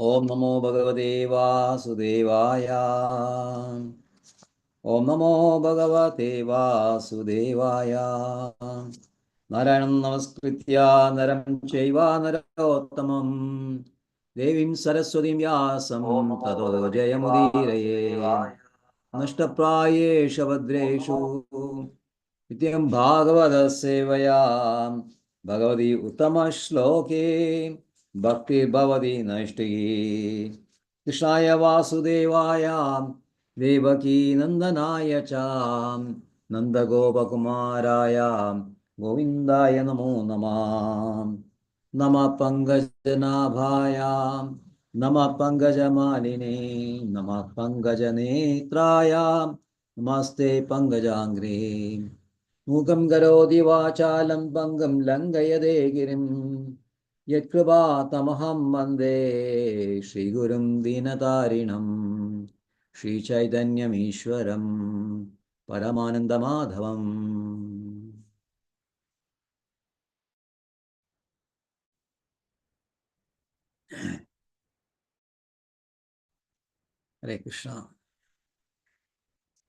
Om Namo Bhagavate Vasudevaya. Om Namo Bhagavate Vasudevaya. Narayanam Namaskritya Naram Chaiva Narottamam Devim Saraswatim Vyasam Tato Jayamudiraye Nashtaprayesha Vadreshu Nityam Bhagavata Sevaya Bhagavati Uttama Shloke Bhakti Bhavati Nashtagi Krishnaya Vasudevaya Devaki Nandanaya Cham Nanda Gopakumaraya Govindaya Namo Namah Nama Pangajanabhaya Nama Pangajamalini Nama Pangajanetraya Namaste Pangajangri Mukam Karoti Vachalam Pangam Langayade Girim Yatkripa Tamaham Bande Shri Gurum Dinatarinam Shri Chaitanyam Ishwaram Paramananda Madhavam. Hare Krishna.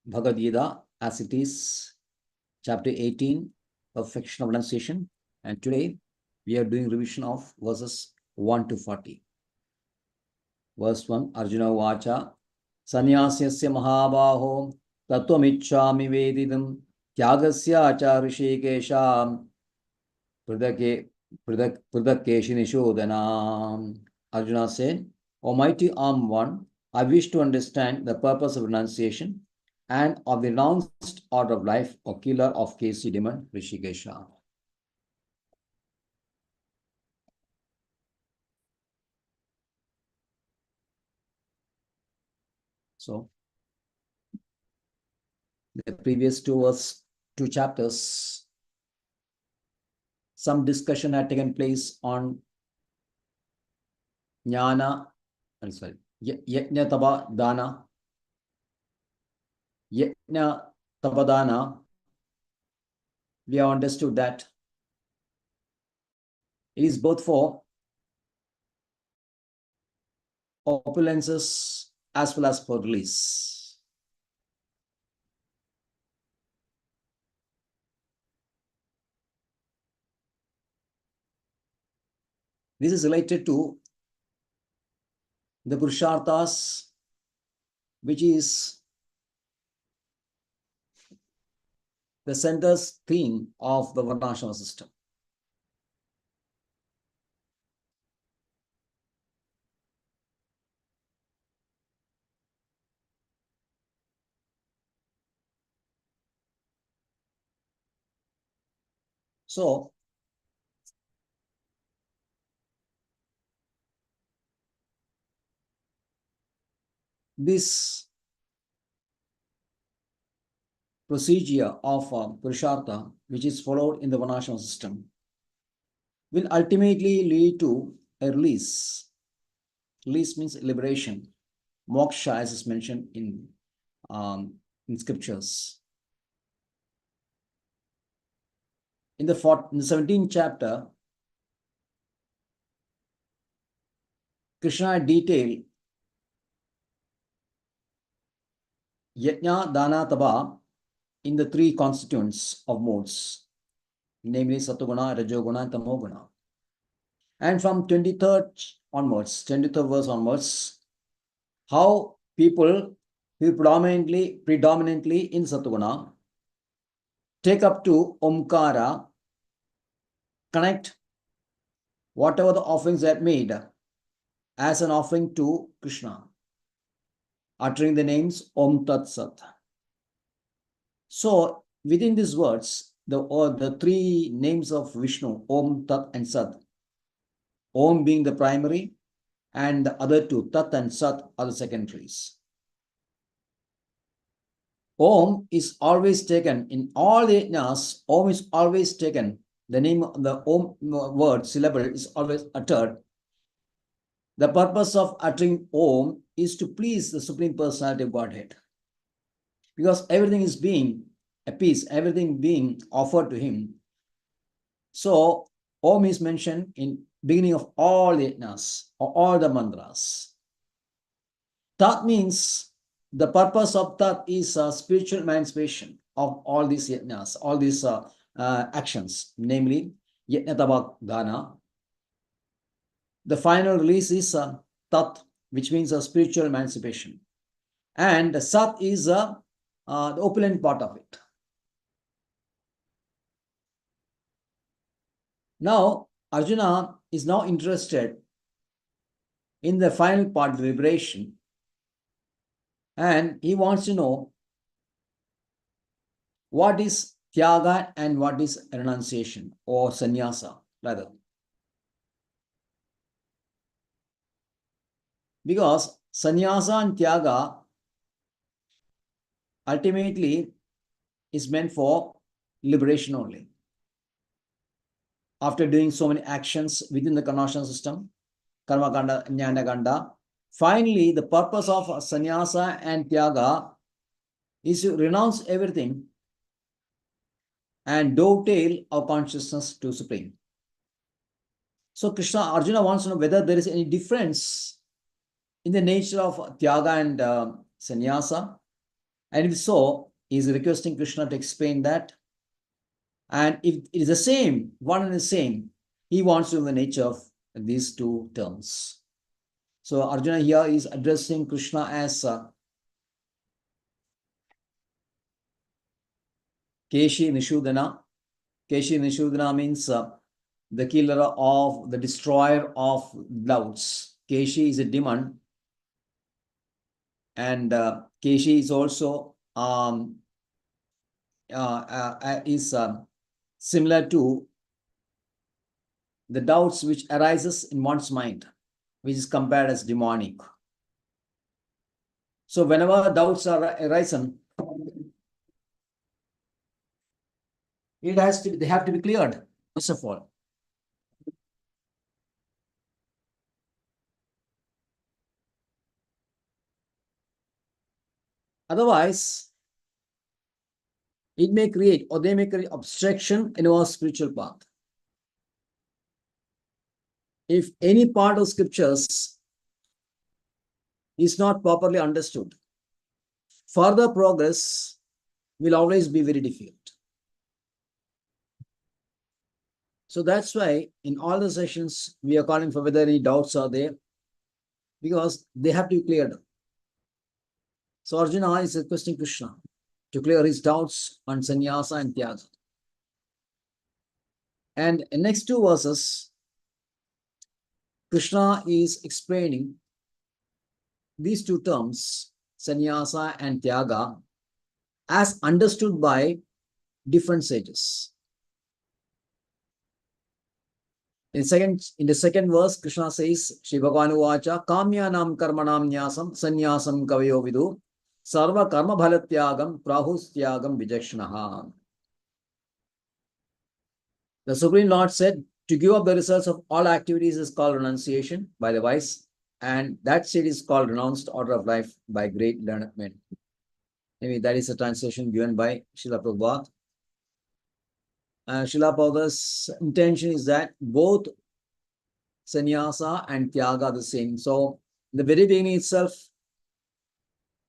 Bhagavad Gita as it is, chapter 18, Perfection of Renunciation. And today we are doing revision of verses 1 to 40. Verse 1, Arjuna Vacha, Sanyasyasya Mahabaho, Tattvamichchami Vedidam, Tyagasya Acha Rishikesha, Pradhakeshi Nishodhanam. Arjuna said, O mighty armed one, I wish to understand the purpose of renunciation and of the renounced order of life, or killer of Kesi demon Rishikesha. So, the previous two chapters, some discussion had taken place on Jnana, Yajna Tapa Dana, Yajna Tapadana. We have understood that it is both for opulences as well as for release. This is related to the Purusharthas, which is the center's theme of the Varnashrama system. So, this procedure of Purushartha, which is followed in the Varnashrama system, will ultimately lead to a release. Release means liberation. Moksha, as is mentioned in scriptures. In the 17th chapter, Krishna detailed Yajna, Dana, Tapa in the three constituents of modes, namely Satoguna, Rajoguna, and Tamoguna. And from 23rd onwards, 23rd verse onwards, how people who predominantly in Satoguna take up to Omkara, connect whatever the offerings they had made as an offering to Krishna, uttering the names Om Tat Sat. So within these words, the three names of Vishnu, Om, Tat, and Sat, Om being the primary, and the other two, Tat and Sat, are the secondaries. Om is always taken in all the yajnas. Om is always taken. The name of the Om word syllable is always uttered. The purpose of uttering Om is to please the Supreme Personality of Godhead, because everything is being appeased, everything being offered to Him. So Om is mentioned in beginning of all the yajnas or all the mantras. Tat means the purpose of Tat is spiritual emancipation of all these yajnas, all these actions, namely Yajnatabak Dana. The final release is Tat, which means a spiritual emancipation. And Sat is the opulent part of it. Now, Arjuna is now interested in the final part, the liberation, and he wants to know what is Tyaga and what is renunciation or sannyasa, rather. Because sannyasa and Tyaga ultimately is meant for liberation only. After doing so many actions within the Karnashana system, Karma Kanda, Jnana Kanda, finally the purpose of sannyasa and Tyaga is to renounce everything and dovetail our consciousness to Supreme. So Arjuna wants to know whether there is any difference in the nature of Tyaga and sannyasa. And if so, he is requesting Krishna to explain that. And if it is the same, one and the same, he wants to know the nature of these two terms. So Arjuna here is addressing Krishna as Keshi Nishudana. Keshi Nishudana means the killer of, the destroyer of doubts. Keshi is a demon, and Keshi is also similar to the doubts which arises in one's mind, which is compared as demonic. So whenever doubts are arisen, they have to be cleared, first of all. Otherwise, it may create or they may create obstruction in our spiritual path. If any part of scriptures is not properly understood, further progress will always be very difficult. So that's why in all the sessions, we are calling for whether any doubts are there, because they have to be cleared. So Arjuna is requesting Krishna to clear his doubts on sannyasa and tyaga. And in next two verses, Krishna is explaining these two terms, sannyasa and tyaga, as understood by different sages. In the second verse, Krishna says, Shri Bhagavan Uvacha, Kamyanam karmanam nyasam sannyasam kavayo vidu sarva karma bhalatyagam prahustyagam vijakshanaha. The Supreme Lord said, to give up the results of all activities is called renunciation by the wise, and that state is called renounced order of life by great learned men. Maybe that is a translation given by Srila Prabhupada. Srila Prabhupada's intention is that both sannyasa and tyaga are the same. So the very beginning itself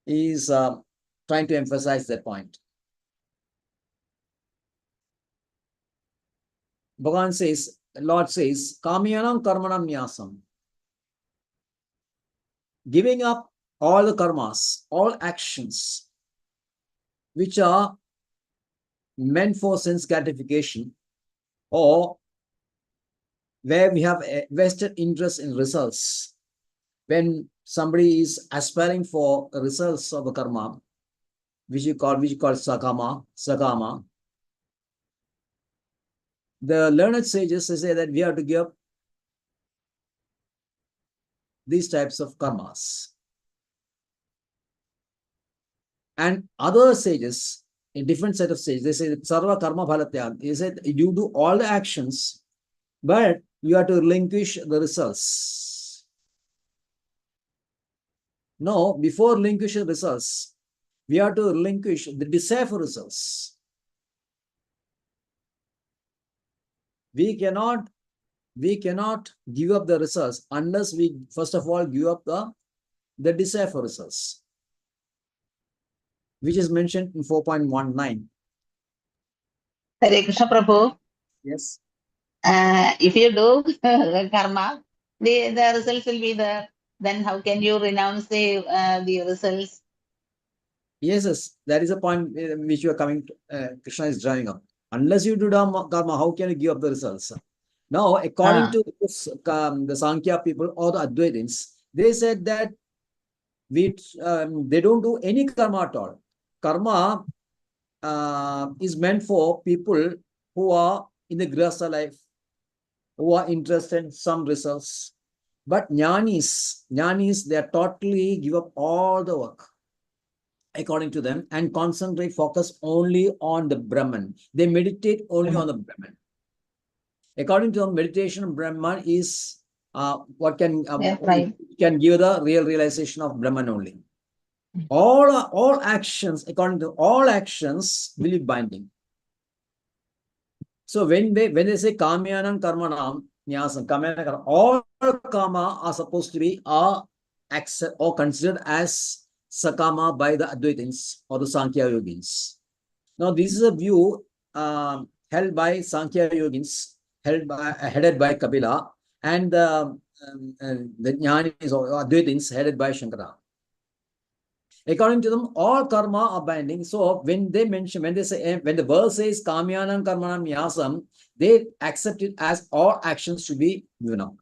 is trying to emphasize that point. Bhagavan says, the Lord says, Kamyanam karmanam nyasam. Giving up all the karmas, all actions which are meant for sense gratification, or where we have a vested interest in results. When somebody is aspiring for results of a karma, which you call sakama, the learned sages say that we have to give up these types of karmas. And other sages, a different set of sages, they say that sarva karma bhalatya. They said you do all the actions, but you have to relinquish the results. No, before relinquishing results, we have to relinquish the desire for results. We cannot we cannot give up the results unless we first of all give up the desire for results, which is mentioned in 4.19. Hare Krishna Prabhu. Yes. If you do karma, the results will be there. Then how can you renounce the results? Yes, that is a point which you are coming to, Krishna is driving up. Unless you do karma, how can you give up the results? Now, according to this, the Sankhya people or the Advaitins, they said that they don't do any karma at all. Karma is meant for people who are in the grihastha life, who are interested in some results. But jnanis, they are totally give up all the work, according to them, and concentrate, focus only on the Brahman. They meditate only on the Brahman. According to them, meditation Brahman is what can give the real realization of Brahman only. All actions, according to all actions, will be binding. So when they say kamyanam karmanam nyasam, all karma are supposed to be accept or considered as sakama by the Advaitins or the Sankhya Yogins. Now, this is a view held by Sankhya Yogins, headed by Kapila, and the Jnanis or Advaitins headed by Shankara. According to them, all karma are binding. So when they say, when the verse says kamyanam karmanam yasam, they accept it as all actions should be given up.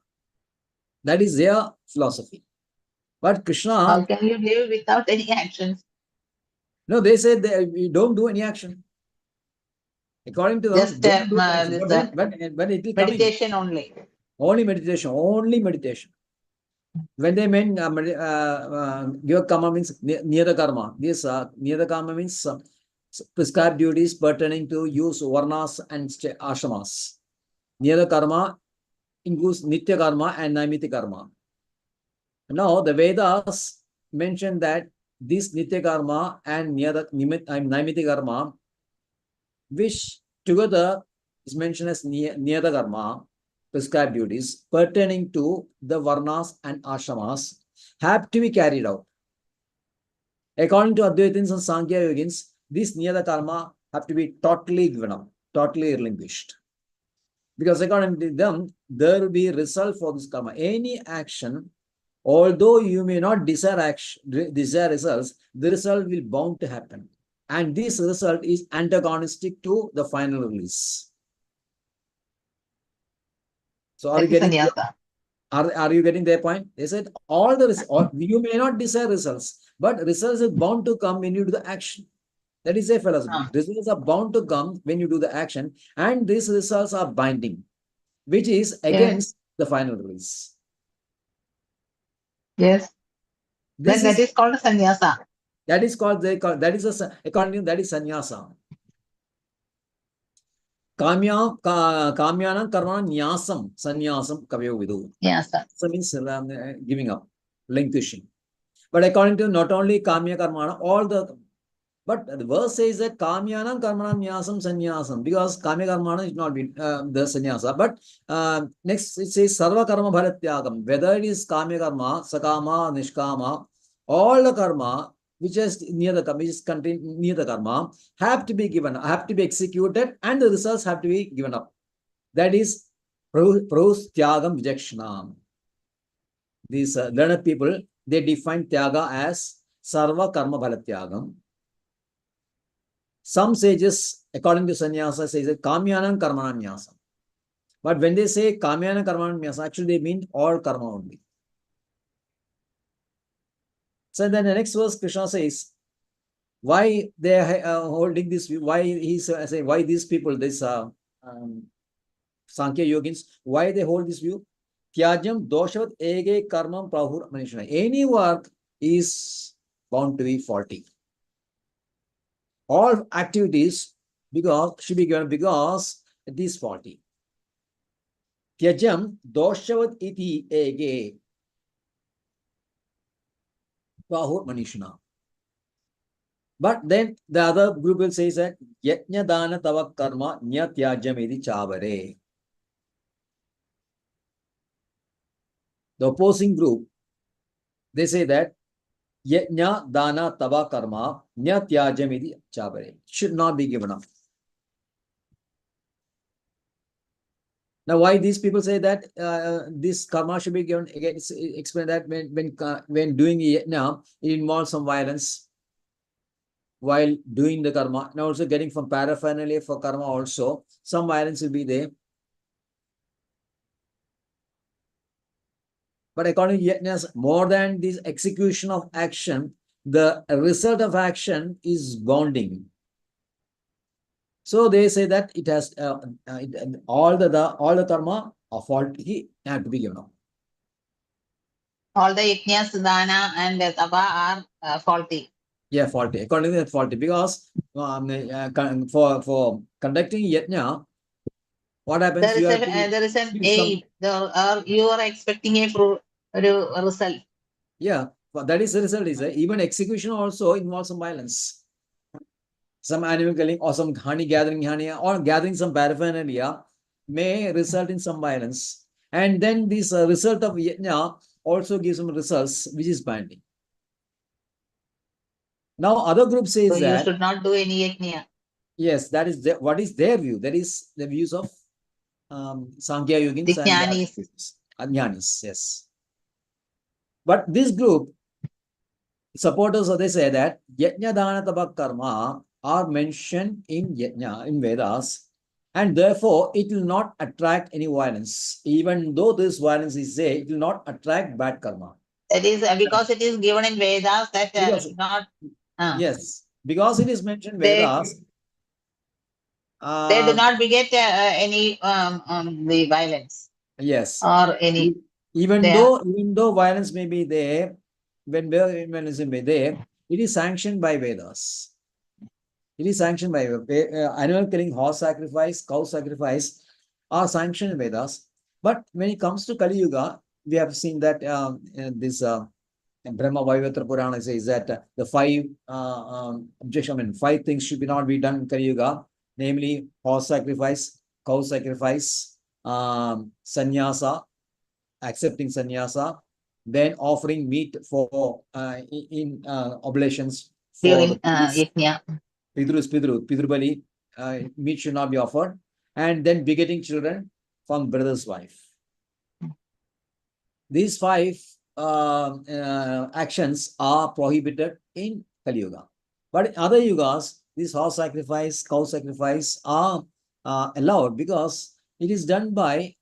That is their philosophy. But Krishna, how can you live without any actions? No, they say we don't do any action. According to them, just don't do action. But it will meditation only. Only meditation. When they mean give karma means near the karma. This near the karma means prescribed duties pertaining to use varnas and ashramas. Near the karma includes nitya karma and naimiti karma. Now the Vedas mention that this nitya karma and naimiti karma, which together is mentioned as near the karma, prescribed duties pertaining to the varnas and ashramas, have to be carried out. According to Advaitins and Sankhya Yogins, this niyata karma have to be totally given up, totally relinquished. Because according to them, there will be result for this karma. Any action, although you may not desire results, the result will bound to happen. And this result is antagonistic to the final release. So are you getting their point? They said you may not desire results, but results are bound to come when you do the action. That is a philosophy. Results are bound to come when you do the action, and these results are binding, which is against the final release. Yes. Then that is called sannyasa. That is called, according to them, that is sannyasa. Kamyanam karmanam nyasam, sannyasam kavyo vidu. So means giving up, relinquishing. But according to not only kamya karmana, but the verse says that kamyanam karmanam nyasam sannyasam, because kamya karmana is not the sannyasa. But next it says sarva karma bharatyagam, whether it is kamya karma, sakama, nishkama, all the karma which is near the karma, which is contained near the karma, have to be given, have to be executed, and the results have to be given up. That is pros tyagam vijakshanam. These learned people, they define tyaga as sarva karma bharatyagam. Some sages, according to sannyasa, say that kamyanam karmanam nyasam. But when they say kamyanam karmanam nyasam, actually they mean all karma only. So then the next verse, Krishna says, why they are holding this view, why he's saying, why these people, this Sankhya Yogins, why they hold this view? Tyajam doshavat ege karmam prahur manishana. Any work is bound to be faulty. All activities should be given because it is faulty. Tyajam doshavat iti ege prahur manishana. But then the other group will say that yajna dana tava karma nya tyajam iti chavare. The opposing group, they say that yajna, dana, tava, karma, nya tyajam iti chabare. Should not be given up. Now, why these people say that this karma should be given? Again, it's explain that when doing yajna, it involves some violence while doing the karma. Now, also getting from paraphernalia for karma also, some violence will be there. But according to yajnas, more than this execution of action, the result of action is bonding. So they say that it has all the karma of faulty have to be given up. All the yajnas, dana, and tapa are faulty. Yeah, faulty. According to that, faulty, because for conducting yajna, what happens? There is an aid, or you are expecting a result. Yeah, that is the result. Is even execution also involves some violence. Some animal killing or some honey gathering or gathering some paraphernalia may result in some violence. And then this result of yajna also gives some results which is binding. Now, other group says So that you should not do any yajna. yes, that is what is their view. That is the views of Sankhya Yogins and Ajnanis. Yes. But this group, supporters, they say that yajna dana tapa karma are mentioned in yajna, in Vedas, and therefore it will not attract any violence. Even though this violence is there, it will not attract bad karma. That is because it is given in Vedas that not. Yes, because it is mentioned in They Vedas. do not beget any the violence. Yes. Or any. Even though violence may be there, when violence may be there, it is sanctioned by Vedas. It is sanctioned by animal killing, horse sacrifice, cow sacrifice are sanctioned in Vedas. But when it comes to Kali Yuga, we have seen that this Brahma Vaivarta Purana says that the five five things should not be done in Kali Yuga, namely horse sacrifice, cow sacrifice, sannyasa, accepting sannyasa, then offering meat for in oblations for During the yajna. Pidrubali, meat should not be offered, and then begetting children from brother's wife. These five actions are prohibited in Kali Yuga. But in other yugas, this horse sacrifice, cow sacrifice are allowed because it is done by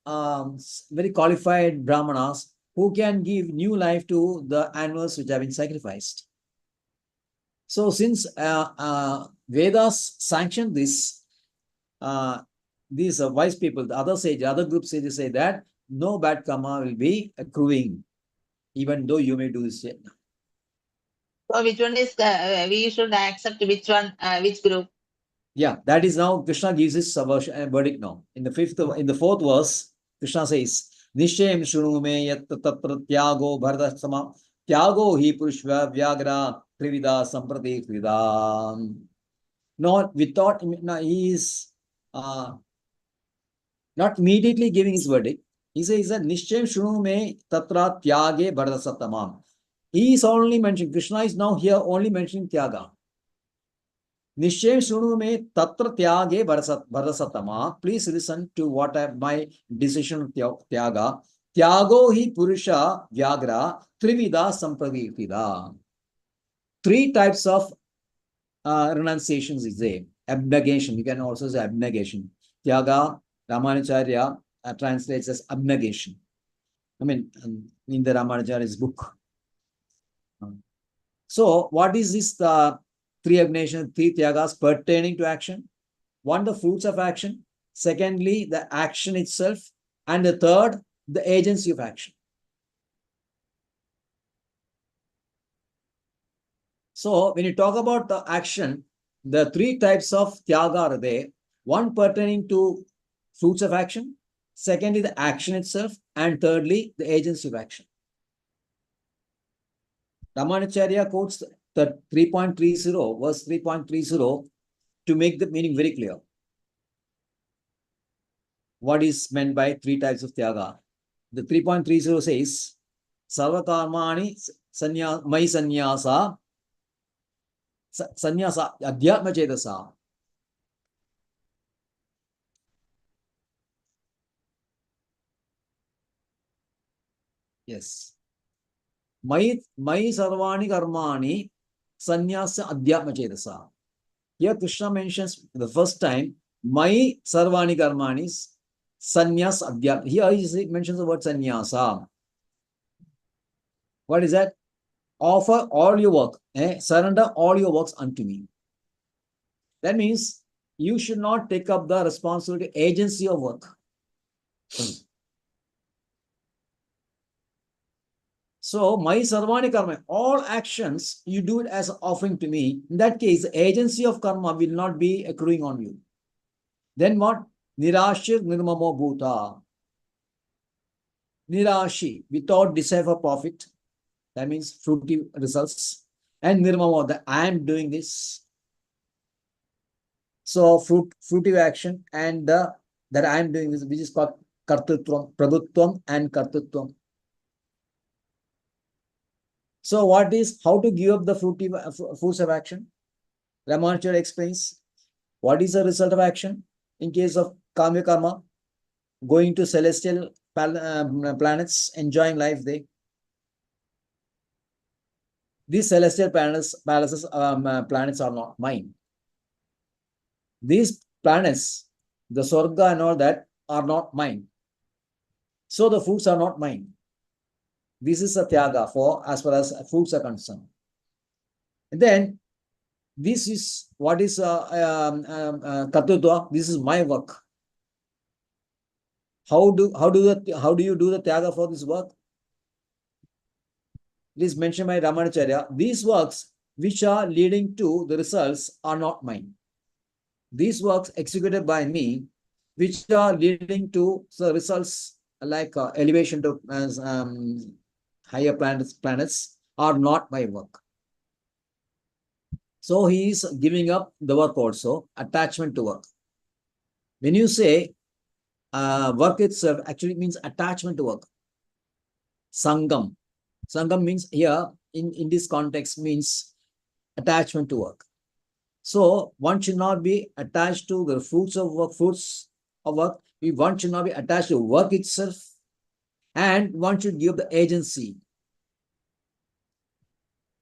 very qualified brahmanas who can give new life to the animals which have been sacrificed. So since Vedas sanctioned this, these wise people, the other group sages say that no bad karma will be accruing, even though you may do this. So which one is we should accept which one, which group? Yeah, that is now Krishna gives his verdict now. In the fourth verse, Krishna says, Nishayam shunu me yat tatra tyago bharadasama tyago hi purushva vyagra trivida samprati trivida. Not without, he is not immediately giving his verdict. He says that Nishayam shunu me tatra tyage bharadasatama. He is only mentioning, Krishna is now here only mentioning tyaga. Nishayam shunu me tatra tyage bharadasatama. Please listen to what my decision of tyaga. Tyago hi purusha vyagra trivida sampravirtida. Three types of renunciations is there. Abnegation, you can also say abnegation. Tyaga, Ramanacharya translates as abnegation. I mean, in the Ramanacharya's book. So, what is this three abnegation, three tyagas pertaining to action? One, the fruits of action. Secondly, the action itself. And the third, the agency of action. So, when you talk about the action, the three types of tyaga are there. One pertaining to fruits of action. Secondly, the action itself. And thirdly, the agency of action. Ramanacharya quotes the 3.30, verse 3.30 to make the meaning very clear. What is meant by three types of tyaga? The 3.30 says, Sarvakarmani Mai Sannyasa Sannyasa Adhyatma Chetasa. Yes. Mai Sarvani Karmani Sannyasa Adhyatma Chetasa. Here Krishna mentions the first time Mai Sarvani Karmanis Sannyas Adhyatma. Here he mentions the word Sannyasa. What is that? Offer all your work, surrender all your works unto me. That means you should not take up the responsibility, agency of work. So, my sarvani karma, all actions, you do it as an offering to me. In that case, the agency of karma will not be accruing on you. Then what? Nirashir nirmamo bhuta. Nirashi, without desire for profit. That means fruity results. And nirmamo, that I am doing this. So fruitive action and that I am doing this, which is called kartutvam, prabhutvam and kartutvam. So what is, how to give up the fruits of action? Ramanujacharya explains, what is the result of action? In case of Kamya Karma, going to celestial planets, enjoying life there. These celestial planets are not mine. These planets, the Swarga and all that, are not mine. So the fruits are not mine. This is a tyaga for as far as fruits are concerned. And then this is what is kartutva. This is my work. How do you do the tyaga for this work? It is mentioned by Ramanujacharya. These works which are leading to the results are not mine. These works executed by me, which are leading to the results like elevation to higher planets, are not my work. So he is giving up the work also, attachment to work. When you say work itself, actually means attachment to work. Sangam. Sangam means here, in this context, means attachment to work. So one should not be attached to the fruits of work. One should not be attached to work itself, and one should give the agency.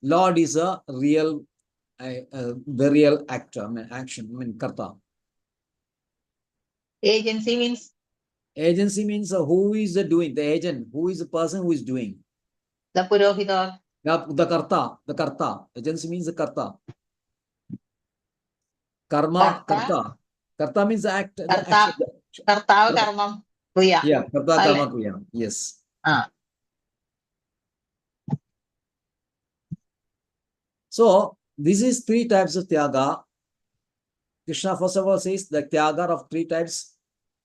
Lord is a real, the real actor, karta. Agency means? Agency means who is the doing, the agent, who is the person who is doing. The Purohita. The karta. Agency means the karta. Karma, karta. Karta means the act. Karta karma kriya. Yeah, karta karma kriya. Yes. So this is 3 types of tyaga. Krishna first of all says the tyaga of 3 types: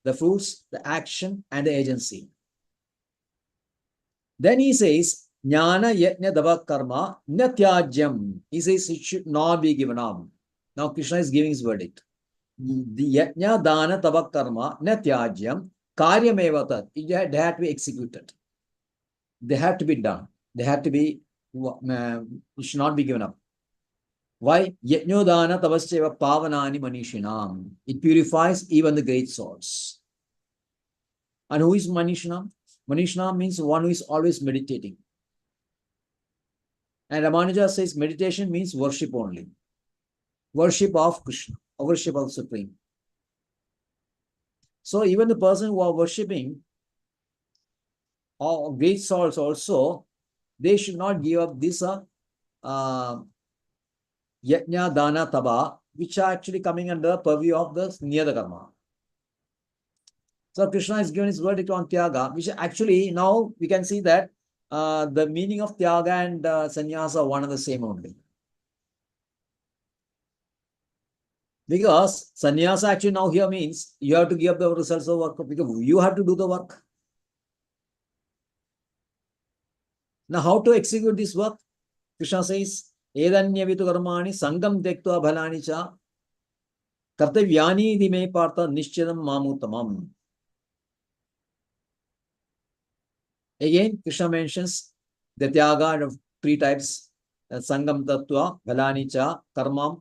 the fruits, the action, and the agency. Then he says, Jnana yajna dava karma na tyajyam. He says it should not be given up. Now Krishna is giving his verdict. The yajna dana tava karma na tyajyam karyameva tat. They have to be executed. They have to be done. They have to be, it should not be given up. Why? Yajnodana tavasyeva pavanani manishinam. It purifies even the great souls. And who is manishinam? Manishinam means one who is always meditating. And Ramanuja says meditation means worship only. Worship of Krishna, worship of Supreme. So even the person who are worshipping or great souls also, they should not give up this yajna, dana, taba, which are actually coming under the purview of the niyata karma. So Krishna is given his verdict on tyaga, which actually now we can see that the meaning of tyaga and sannyasa are one and the same only. Because sannyasa actually now here means you have to give up the results of work, because you have to do the work. Now how to execute this work? Krishna says, Edanyavitu karmani sangam tektva bhalani cha kartavyani dime partha nishchidam mamutamam. Again, Krishna mentions The Tyaga of three types, Sangam Tattva, Bhalani Cha, Karma,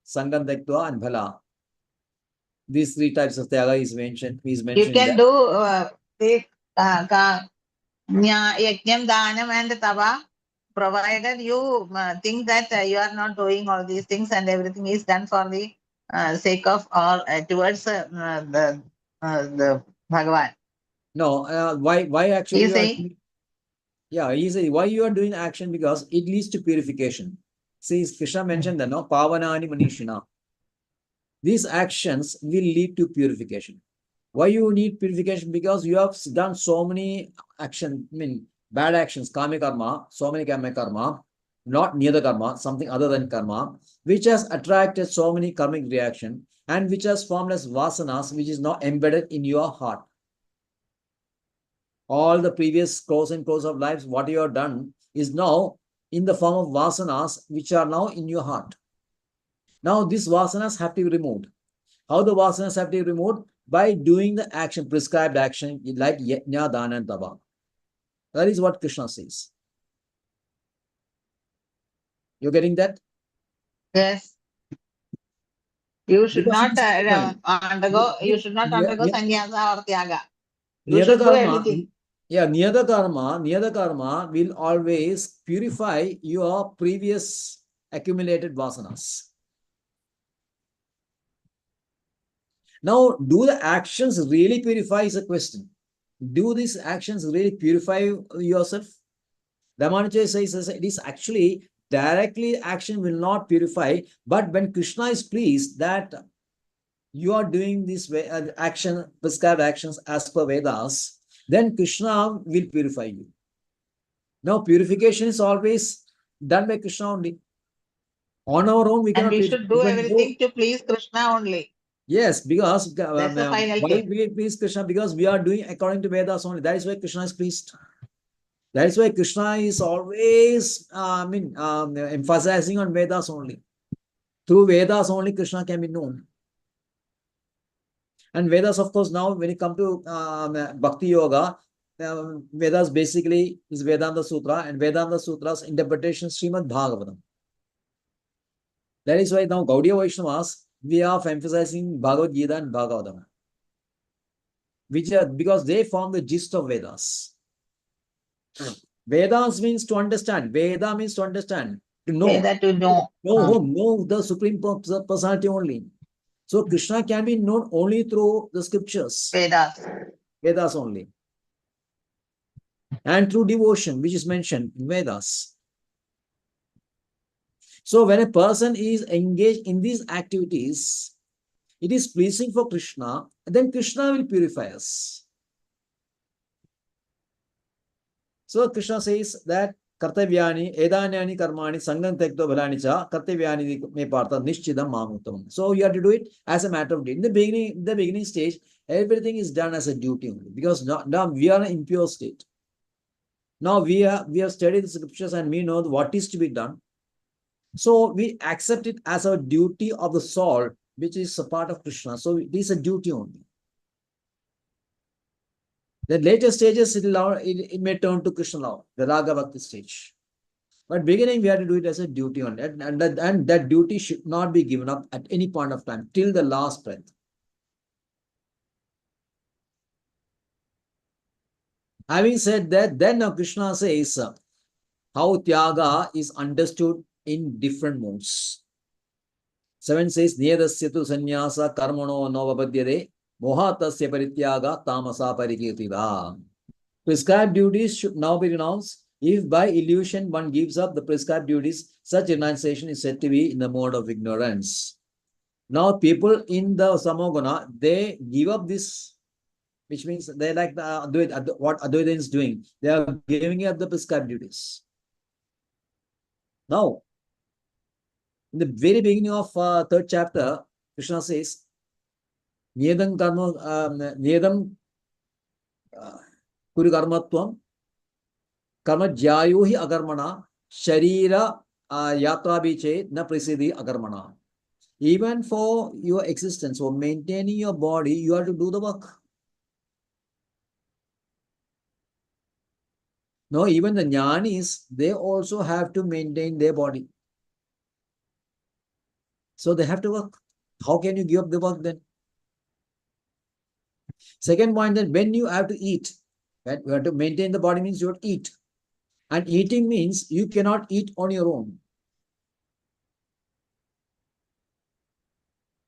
Sangam Tattva, and Bhala. These three types of Tyaga is mentioned You in can that. do the yajnam, danam, and tava, provided you think that you are not doing all these things and everything is done for the sake of or towards the Bhagavan. No, why actually You you are say, yeah, easy. Why you are doing action? Because it leads to purification. See, Krishna mentioned that no Pavanani Manishina. These actions will lead to purification. Why you need purification? Because you have done so many action, bad actions, kama karma, so many kama karma, not near the karma, something other than karma, which has attracted so many karmic reaction and which has formed as vasanas, which is now embedded in your heart. All the previous crores and crores of lives, what you have done is now in the form of vasanas, which are now in your heart. Now these vasanas have to be removed. How the vasanas have to be removed? By doing the action, prescribed action, like yajna, dana, and tapa. That is what Krishna says. You're getting that? yes, you should Because not it's different. undergo, you should not undergo sannyasa or tyaga. You Near the should do karma, everything. yeah, near the karma will always purify your previous accumulated vasanas. Now, do the actions really purify is a question. Do these actions really purify yourself? Ramanuja says it is actually directly action will not purify, but when Krishna is pleased that you are doing this action, prescribed actions as per Vedas, then Krishna will purify you. Now, purification is always done by Krishna only. On our own, we And cannot we purify. should do everything to please Krishna only. Yes, because That's the final why thing. we please Krishna? Because we are doing according to Vedas only. That is why Krishna is pleased. That is why Krishna is always, emphasizing on Vedas only. Through Vedas only Krishna can be known. And Vedas, of course, now when you come to Bhakti Yoga, Vedas basically is Vedanta Sutra, and Vedanta Sutra's interpretation is Srimad Bhagavatam. That is why now Gaudiya Vaishnavas, we are emphasizing Bhagavad Gita and Bhagavatam, which are because they form the gist of Vedas. Vedas means to understand. Veda means to understand, to know. Veda to know. Know the Supreme Personality only. So Krishna can be known only through the scriptures, Vedas. Vedas only, and through devotion, which is mentioned in Vedas. So when a person is engaged in these activities, it is pleasing for Krishna, then Krishna will purify us. So Krishna says that kartavyani, edanyani karmani, sangam tekto bhalani cha, kartavyani me partha nishchidam mamutam. So you have to do it as a matter of duty. In the beginning stage, everything is done as a duty only, because now we are in an impure state. Now we have studied the scriptures and we know what is to be done. So we accept it as a duty of the soul, which is a part of Krishna. So it is a duty only. The later stages, it may turn to Krishna now, the Raga Bhakti stage. But beginning, we have to do it as a duty only. And that duty should not be given up at any point of time, till the last breath. Having said that, then now Krishna says how Tyaga is understood in different modes. 7 says, Niyadasya tu sannyasa karmano novabhadyade mohatasya parityaga tamasa parikirtida. Prescribed duties should now be renounced. If by illusion one gives up the prescribed duties, such renunciation is said to be in the mode of ignorance. Now, people in the Samoguna, they give up this, which means they like what Advaita is doing. They are giving up the prescribed duties. Now, in the very beginning of third chapter, Krishna says, Niyadam karma, Niyadam kuru karmatvam, karma jyayo hi agarmana, sharira yatra biche na prasidi agarmana. Even for your existence, for maintaining your body, you have to do the work. No, even the jnanis, they also have to maintain their body. So they have to work. How can you give up the work then? Second point, that when you have to eat, right? You have to maintain the body means you have to eat. And eating means you cannot eat on your own.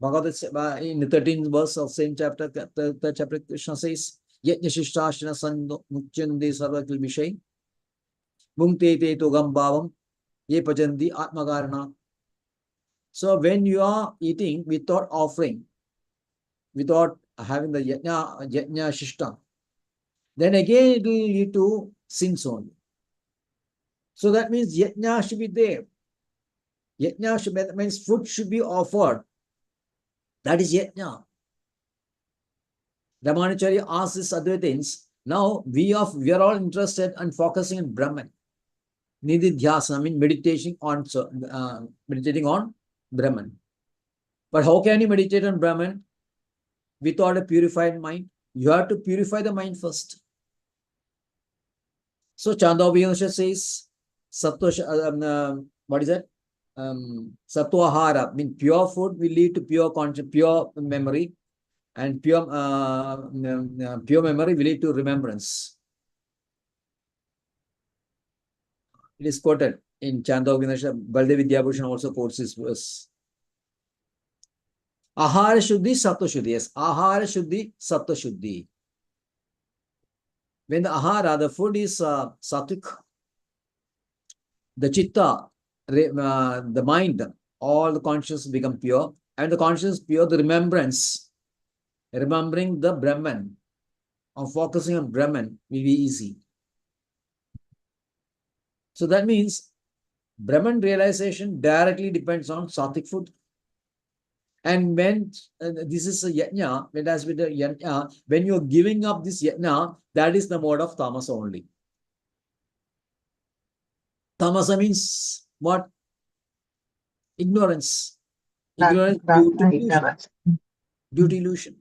Bhagavad in the 13th verse of same chapter, third chapter, Krishna says, Yajna Shishtashtana Sando Muchyande Sarvakil Vishay Mungte Te Togam Bhavam Ye Pajandi Atmagarana. So when you are eating without offering, without having the yajna shishta, then again it will lead to sins only. So that means yajna should be there. Yajna should be, that means food should be offered. That is yajna. Ramanacharya asks this Advaitins. Now we are all interested and focusing on Brahman. Nididhyasana, I mean meditating on Brahman. But how can you meditate on Brahman without a purified mind? You have to purify the mind first. So Chandogya says, what is that? Sattva means pure food will lead to pure conscious, pure memory, and pure memory will lead to remembrance. It is quoted in Chandogya. Baldev Vidyabhushan also quotes this verse. Ahara Shuddhi, Sattva Shuddhi. Yes, Ahara Shuddhi, Sattva Shuddhi. When the ahara, the food is sattvic, the chitta, the mind, all the consciousness become pure, and the consciousness pure, the remembrance, remembering the Brahman, or focusing on Brahman will be easy. So that means Brahman realization directly depends on sattvic food. And when this is a yajna, when as with the yajna, when you're giving up this yajna, that is the mode of tamas only. Tamasa means what? Ignorance. Ignorance due to illusion. Due to illusion.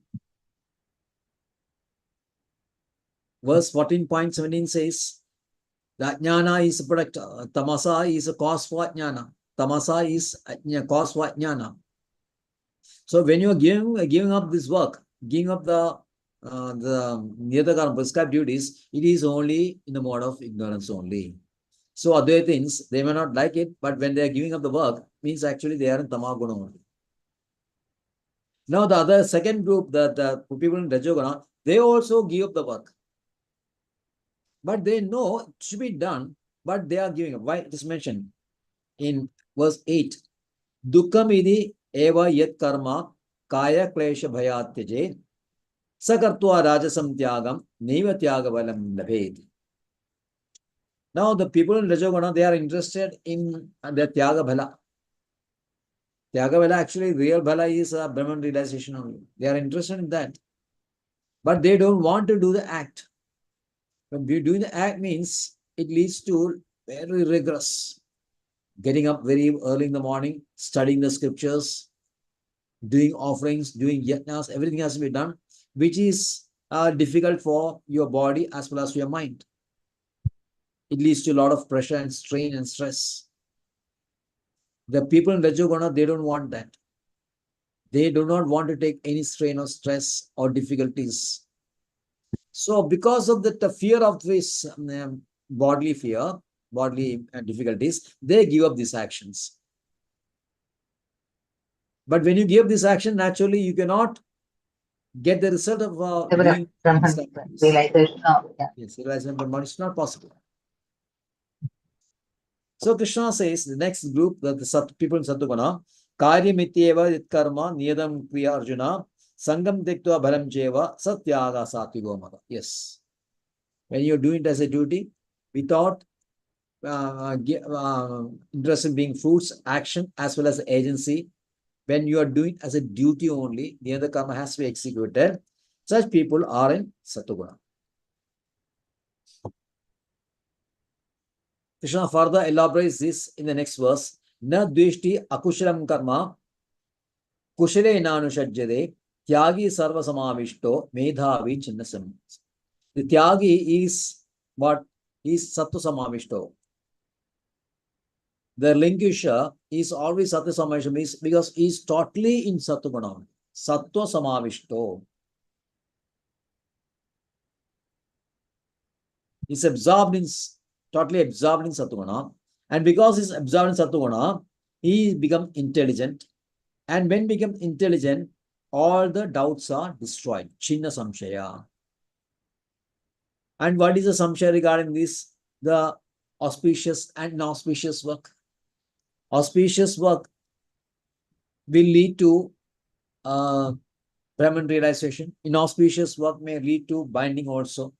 Verse 14.17 says that jnana is a product, tamasa is a cause for jnana. Tamasa is a cause for jnana. So when you're giving up this work, giving up the niyatakarma prescribed duties, it is only in the mode of ignorance only. So other things, they may not like it, but when they are giving up the work, means actually they are in tamaguna only. Now the other second group, the people in Rajoguna, they also give up the work. But they know it should be done, but they are giving up. Why? It is mentioned in verse 8. Dukkam idi eva yat karma kaya klesha bhayatyaje sakartva rajasam tyagam neva tyaga balam labhed. Now the people in Rajoguna, they are interested in the tyaga bhala. Tyaga bhala, actually real bhala is a Brahman realization only. They are interested in that. But they don't want to do the act. When doing the act means it leads to very rigorous. Getting up very early in the morning, studying the scriptures, doing offerings, doing yajnas, everything has to be done, which is difficult for your body as well as your mind. It leads to a lot of pressure and strain and stress. The people in Rajoguna, they don't want that. They do not want to take any strain or stress or difficulties. So because of the fear of this bodily fear, bodily difficulties, they give up these actions. But when you give this action, naturally you cannot get the result of doing realization. Yes, realization, but it's not possible. So Krishna says the next group, that the people in Sattuguna, Karyamityeva Yitkarma Niyadam Kriya Arjuna Sangam Diktva Bharam Jeva Satyaga Satvigomada. Yes. When you're doing it as a duty, without interest in being fruits, action, as well as agency, when you are doing as a duty only, the other karma has to be executed. Such people are in Sattuguna. Krishna further elaborates this in the next verse. Na dveshti akushalam karma kushale nanushajyade tyagi sarva samavishto medhavi chinnasam. The tyagi is what? is Sattva Samavishto. The relinquisher is always Sattva Samavishto because he is totally in Sattva Guna. Sattva Samavishto. He's totally absorbed in Sattva Guna. And because he's absorbed in Sattva Guna, he becomes intelligent. And when becomes intelligent, all the doubts are destroyed. Chinna Samshaya. And what is the samshaya regarding this? The auspicious and inauspicious work. Auspicious work will lead to Brahman realization. Inauspicious work may lead to binding also.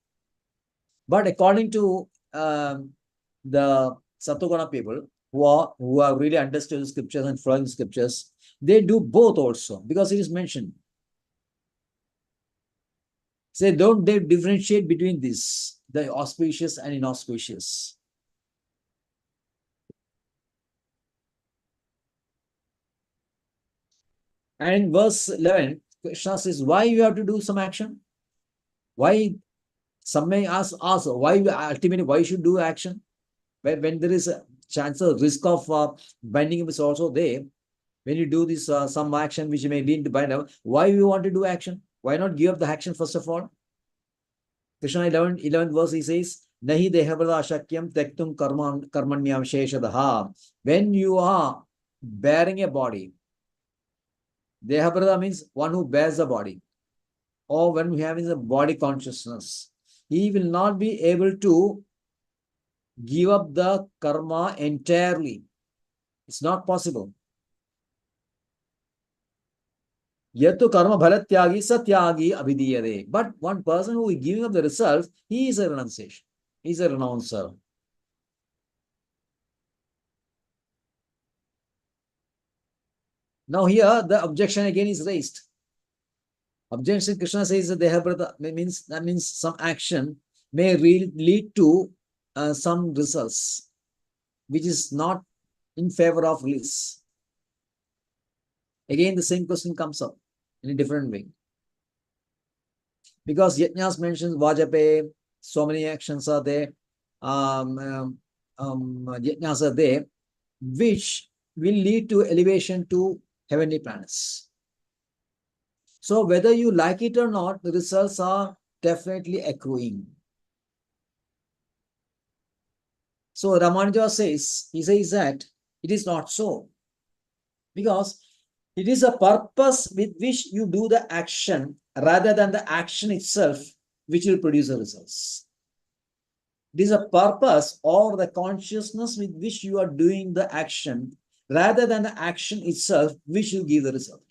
But according to the Sattva people who have really understood the scriptures and following the scriptures, they do both also because it is mentioned. Say, don't they differentiate between this, the auspicious and inauspicious? And in verse 11, Krishna says, why you have to do some action? Why? Some may ask why ultimately why you should do action? When there is a chance of risk of binding is also there. When you do this some action which may lead to bind up, why you want to do action? Why not give up the action first of all? Krishna 11th verse he says, Nahi dehavrata shakyam tektum karmanyam sheshadaha. When you are bearing a body, dehavrata means one who bears the body, or when we have a body consciousness, he will not be able to give up the karma entirely. It's not possible. Yatu karma bhalatyagi satyagi abhidiyade. But one person who is giving up the results, he is a renunciation. He is a renouncer. Now here the objection again is raised. Objection Krishna says that Dehavrata means some action may lead to some results which is not in favor of release. Again, the same question comes up in a different way. Because Yajnas mentions Vajape, so many actions are there, Yajnas are there, which will lead to elevation to heavenly planets. So whether you like it or not, the results are definitely accruing. So Ramanuja says, he says that it is not so. Because it is a purpose with which you do the action rather than the action itself which will produce the results. It is a purpose or the consciousness with which you are doing the action rather than the action itself which will give the result.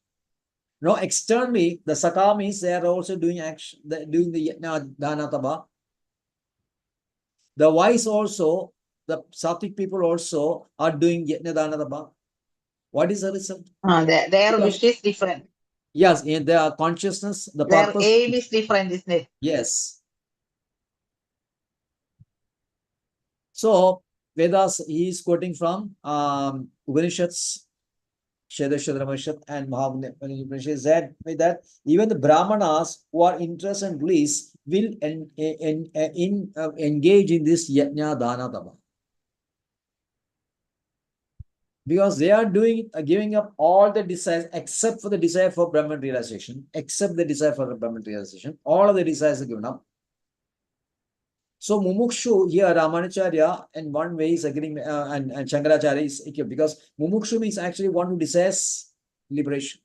Now, externally, the Sakamis, they are also doing action, doing the Yajna Dana Taba. The wise also, the Sattvic people also are doing Yajna Dana Taba. What is the result? Their wish is different. Yes, in their consciousness, the their purpose. aim is different, isn't it? Yes. So, Vedas, he is quoting from Upanishads, Shedashadra Upanishad and Mahabharata said that even the Brahmanas who are interested in bliss will engage in this Yajna Dana Tapa. Because they are giving up all the desires except for the desire for Brahman realization, all of the desires are given up. So Mumukshu here, Ramanacharya, in one way is agreeing, and Shankaracharya is because Mumukshu means actually one who desires liberation.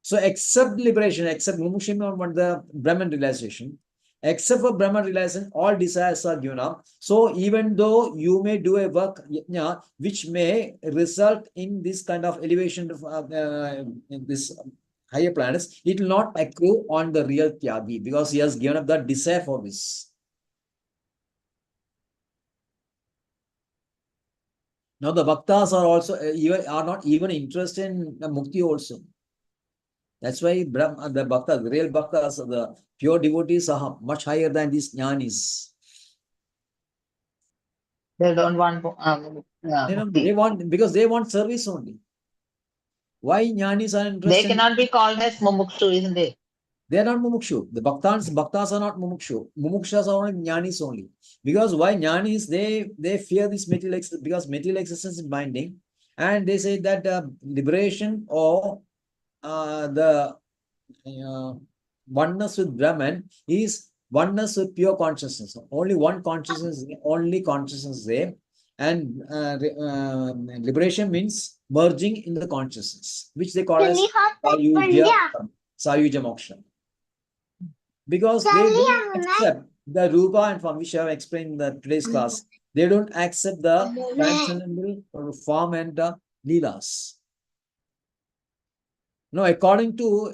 So except liberation, except Mumukshu means the Brahman realization, except for Brahman realization, all desires are given up. So even though you may do a work which may result in this kind of elevation of in this higher planets, it will not accrue on the real Tyagi because he has given up the desire for this. Now the bhaktas are also are not even interested in mukti also. That's why the bhaktas, the real bhaktas, the pure devotees are much higher than these jnanis. They don't want They want because they want service only. Why jnanis are interested? They cannot be called as mumukshu, isn't it? They are not mumukshu. The bhaktas are not mumukshu. Mumukshas are only jnanis only. Because why jnanis? They fear this material existence, because material existence is binding, and they say that liberation or the oneness with Brahman is oneness with pure consciousness. Only one consciousness, only consciousness there. And liberation means merging in the consciousness, which they call as Sayuja Moksha. Because they don't accept the Rupa and form, which I have explained in the today's class. They don't accept the transcendental form and Leelas. Now, according to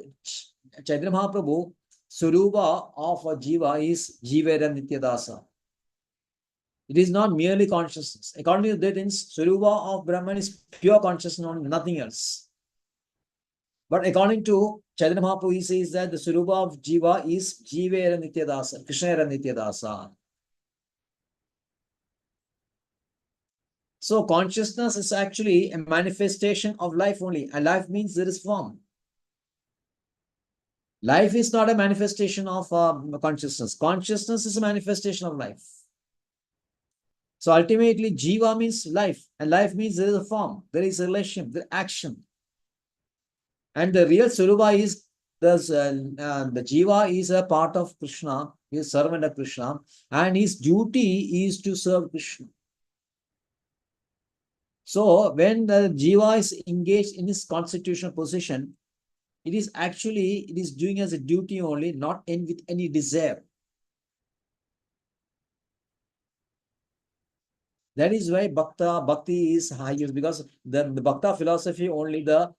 Chaitanya Mahaprabhu, Surupa of a Jiva is Jivera Nitya Dasa. It is not merely consciousness. According to that, Surupa of Brahman is pure consciousness, nothing else. But according to Chaitanya Mahaprabhu, he says that the Surupa of Jiva is Jivera Nitya Dasa, Krishnera Nitya Dasa. So consciousness is actually a manifestation of life only. And life means there is form. Life is not a manifestation of consciousness. Consciousness is a manifestation of life. So ultimately, Jiva means life, and life means there is a form, there is a relationship, there is action. And the real Surupa is the Jiva is a part of Krishna, he is a servant of Krishna, and his duty is to serve Krishna. So when the Jiva is engaged in his constitutional position, it is doing as a duty only, not with any desire. That is why bhakti is higher, because the bhakta philosophy only the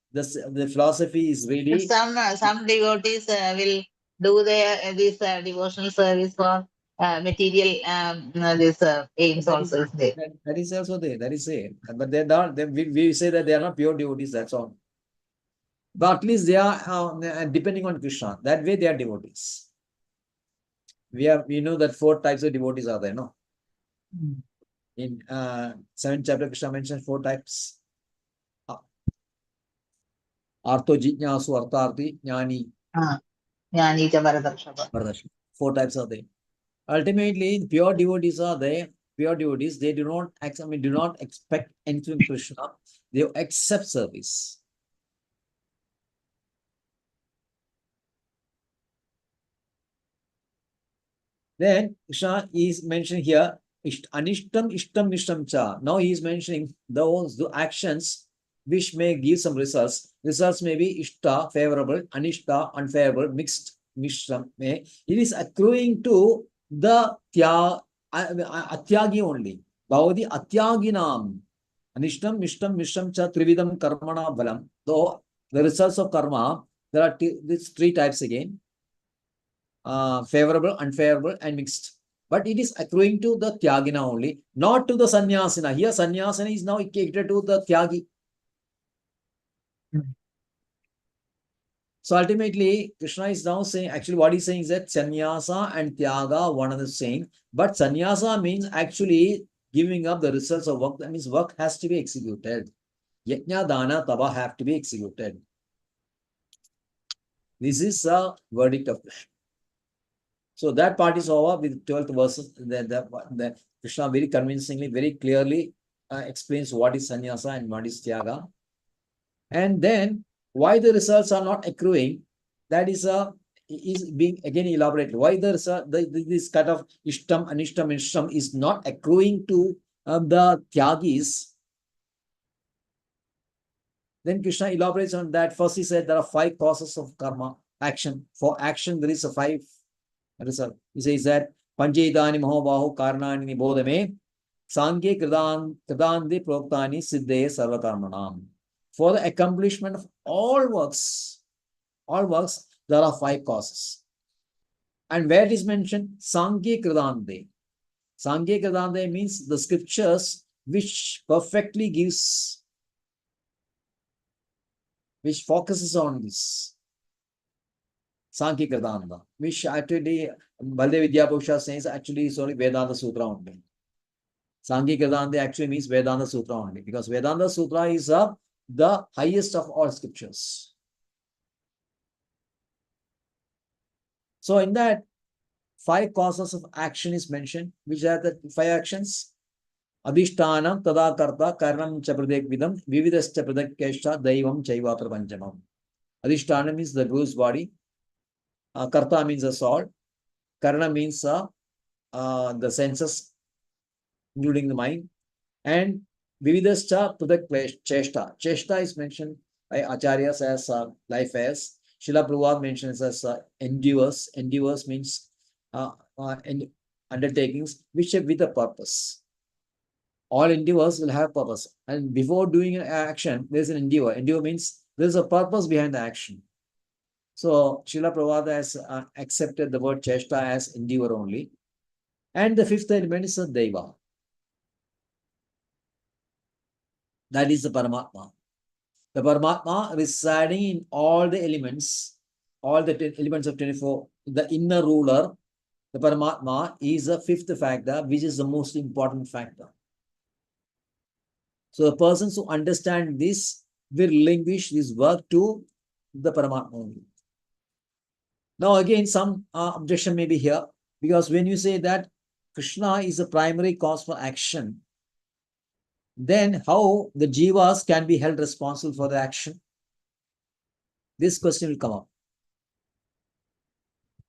philosophy is really. Some devotees will do their this devotional service for material this aims also is there. That is also there. That is there. But they not. We say that they are not pure devotees. That's all. But at least they are depending on Krishna. That way they are devotees. We know that 4 types of devotees are there. No. In 7th chapter, Krishna mentioned 4 types. Artho Jijnasu Artharthi Jnani. Jnani cha Bharadakshapa. 4 types are there. Ultimately, pure devotees are there. Pure devotees, they do not expect anything from Krishna. They accept service. Then Krishna is mentioned here, Anishtam Ishtam Nishtam Cha. Now he is mentioning those actions which may give some results. Results may be Ishta, favorable, Anishta, unfavorable, mixed, Mishram. It is accruing to the Atyagi only. Bhavati Atyaginam. Anishtam, Mishtam, Mishram Cha, Trividam, Karmana, Balam. Though the results of karma, there are these 3 types again. Favorable, unfavorable, and mixed. But it is accruing to the Tyagina only, not to the Sannyasina. Here, Sannyasina is now catered to the Tyagi. So ultimately, Krishna is now saying, actually what he's saying is that Sannyasa and Tyaga, one and the same. But Sannyasa means actually giving up the results of work. That means work has to be executed. Yajna, Dana, Taba have to be executed. This is a verdict of Krishna. So that part is over with 12th verses. The Krishna very convincingly, very clearly explains what is sannyasa and what is tyaga. And then why the results are not accruing, that is being again elaborated. Why the result, this kind of ishtam, anishtam, ishtam is not accruing to the tyagis. Then Krishna elaborates on that. First he said there are 5 causes of karma, action. For action there is a 5 result. He says that Panchedani Mahobahu Karnani Nibodame Sangye Kridandi Proktani Siddhe Sarvakarmanam. For the accomplishment of all works, there are 5 causes. And where it is mentioned, Sangye Kridande. Sangye Kridande means the scriptures which perfectly gives, which focuses on this. Sankhya Kridanda, which actually Baldev Vidyabhusha says actually is only Vedanta Sutra only. Sankhya Kridanda actually means Vedanta Sutra only, because Vedanta Sutra is the highest of all scriptures. So in that, 5 causes of action is mentioned. Which are the 5 actions? Adhishtanam, tada karta, karanam cha pradekvidam, vividascha pradekeshta, daivam chaiva prapanchamam. Adhishtanam is the bruised body. Karta means the soul. Karana means the senses, including the mind. And vividascha pradak cheshta. Cheshta is mentioned by acharyas as life as. Srila Prabhupada mentions as endeavors. Endeavors means undertakings which have with a purpose. All endeavors will have purpose. And before doing an action, there's an endeavor. Endeavor means there's a purpose behind the action. So Srila Prabhupada has accepted the word cheshta as endeavor only. And the 5th element is a deva. That is the Paramatma. The Paramatma residing in all the elements, all the elements of 24, the inner ruler, the Paramatma is the 5th factor, which is the most important factor. So the persons who understand this will relinquish this work to the Paramatma only. Now again, some objection may be here, because when you say that Krishna is the primary cause for action, then how the jivas can be held responsible for the action? This question will come up.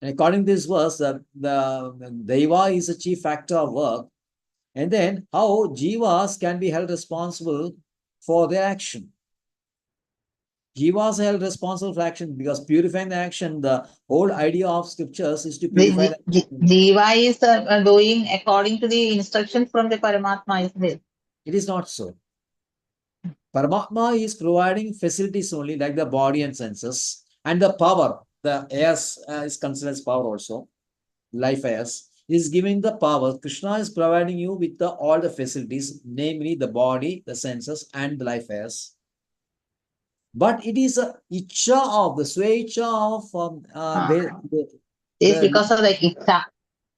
And according to this verse, the deva is the chief factor of work. And then how jivas can be held responsible for their action? Jivas are held responsible for action because purifying the action, the whole idea of scriptures is to purify the action. Jiva is doing according to the instructions from the Paramatma, isn't it? It is not so. Paramatma is providing facilities only, like the body and senses, and the power. The airs is considered as power also. Life airs is giving the power. Krishna is providing you with all the facilities, namely the body, the senses, and the life airs. But it is a icha of the swaicha of It's because of the icha.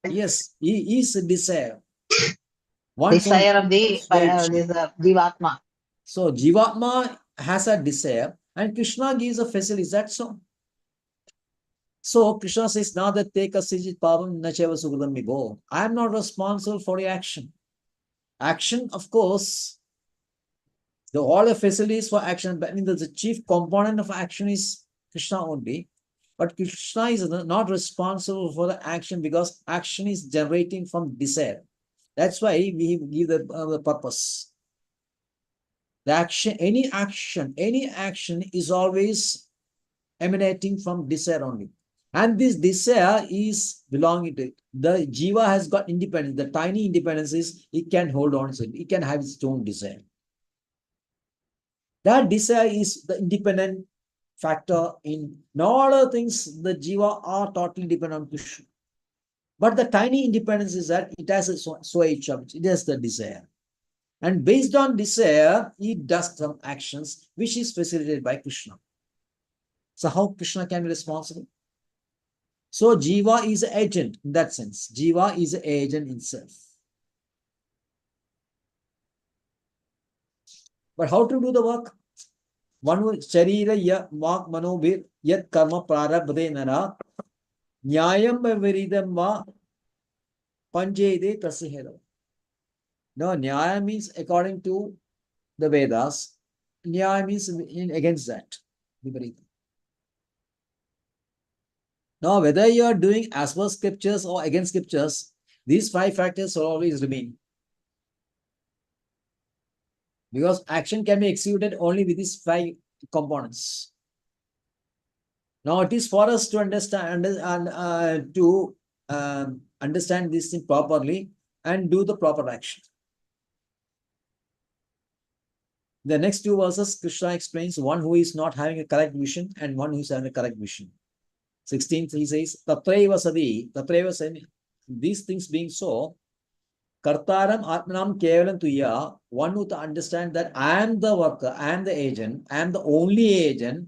Yes, he is a desire. Desire of the Jivatma. So Jivatma has a desire, and Krishna gives a facility. Is that so? So Krishna says, now that take a sijit pavam nacheva sugradam mibo. I am not responsible for your action. Action, of course, all the facilities for action, but I mean, the chief component of action is Krishna only. But Krishna is not responsible for the action because action is generating from desire. That's why we give the purpose. The action, any action is always emanating from desire only. And this desire is belonging to it. The jiva has got independence. The tiny independence is it can hold on to it. It can have its own desire. That desire is the independent factor in all other things. The jiva are totally dependent on Krishna. But the tiny independence is that it has a swaicha, it has the desire. And based on desire, it does some actions which is facilitated by Krishna. So how Krishna can be responsible? So jiva is an agent in that sense. Jiva is an agent itself. But how to do the work? Manu sharira ya mak manobhir yat karma prarabdhe nara nyayam viridam ma panchede tasihero. No, nyaya means according to the Vedas. Nyaya means against that. Now, whether you are doing as per scriptures or against scriptures, these 5 factors will always remain. Because action can be executed only with these 5 components. Now, it is for us to understand understand this thing properly and do the proper action. The next 2 verses, Krishna explains one who is not having a correct vision and one who is having a correct vision. 16th, he says, Tatraiva sadi, Tatraiva sadi, these things being so, Kartaram Atmanam Kevalam Tuya, one who understand that I am the worker, I am the agent, I am the only agent,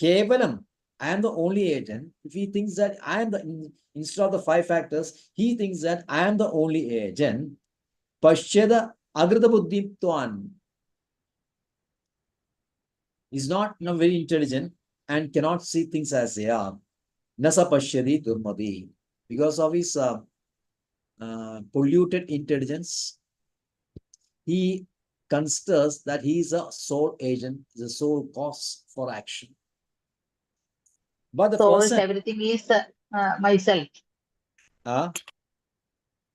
Kevalam, I am the only agent. If he thinks that I am the, instead of the 5 factors, he thinks that I am the only agent, Pashyada Agrita Buddhi Twan is not very intelligent and cannot see things as they are. Nasa pashyadi durmadi. Because of his polluted intelligence, he considers that he is a sole agent, the sole cause for action. But the Souls, person, everything is myself. uh,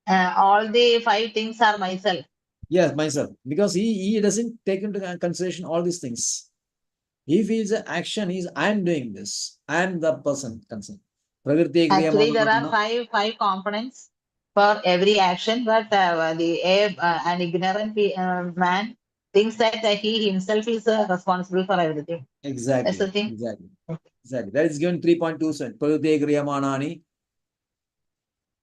All the 5 things are myself. yes, myself, because he doesn't take into consideration all these things. He feels the action is I am doing this. I am the person concerned. Actually, there are five components for every action, but an ignorant man thinks that he himself is responsible for everything. That's Exactly, the thing. exactly, exactly. That is given 3.2. Prakriti kriyamanani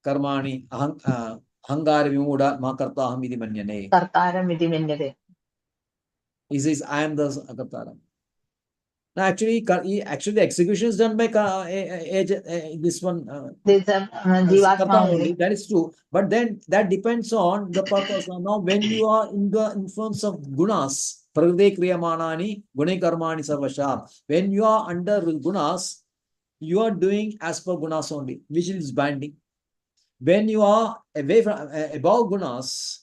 karmani hangara vimuda ma karta aham iti manyane. Kartaram iti manyate. He says, I am the kartara. Now, actually, the execution is done by this one. This Jivatma Karta only, only. that is true. But then that depends on the purpose. Now, when you are in the influence of gunas, prakriti kriyamanani gune karmani sarvasha. When you are under gunas, you are doing as per gunas only, which is binding. When you are away from above gunas,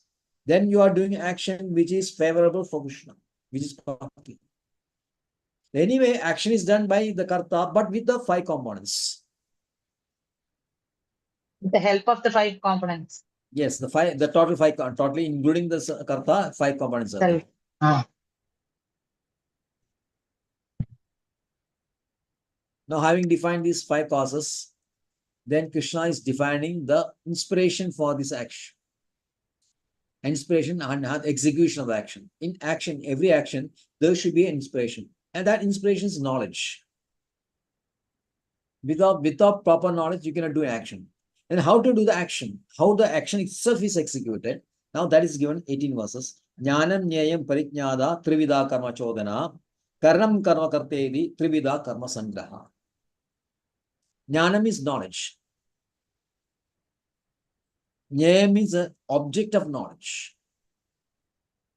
then you are doing action which is favorable for Krishna, which is bhakti. Anyway, action is done by the karta, but with the 5 components. With the help of the 5 components. Yes, the total 5, totally including the karta, 5 components are there. Now, having defined these 5 causes, then Krishna is defining the inspiration for this action. Inspiration and execution of action. In action, every action, there should be an inspiration. And that inspiration is knowledge. Without proper knowledge, you cannot do action. And how to do the action? How the action itself is executed. Now that is given 18 verses. Jnanam nyayam parijnada trivida karma chodana karnam karma kartedi trivida karma sangraha. Jnanam is knowledge. Nyaya means an object of knowledge.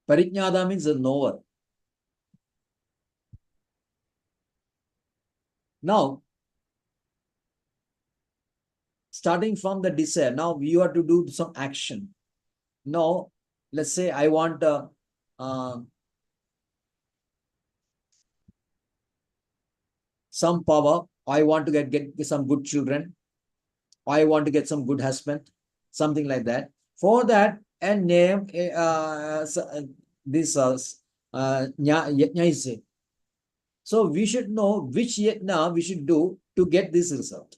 Parijnada means a knower. Now, starting from the desire, now you have to do some action. Now, let's say I want some power. I want to get some good children. I want to get some good husband, something like that. For that, and name this yajna is. So we should know which yajna we should do to get this result.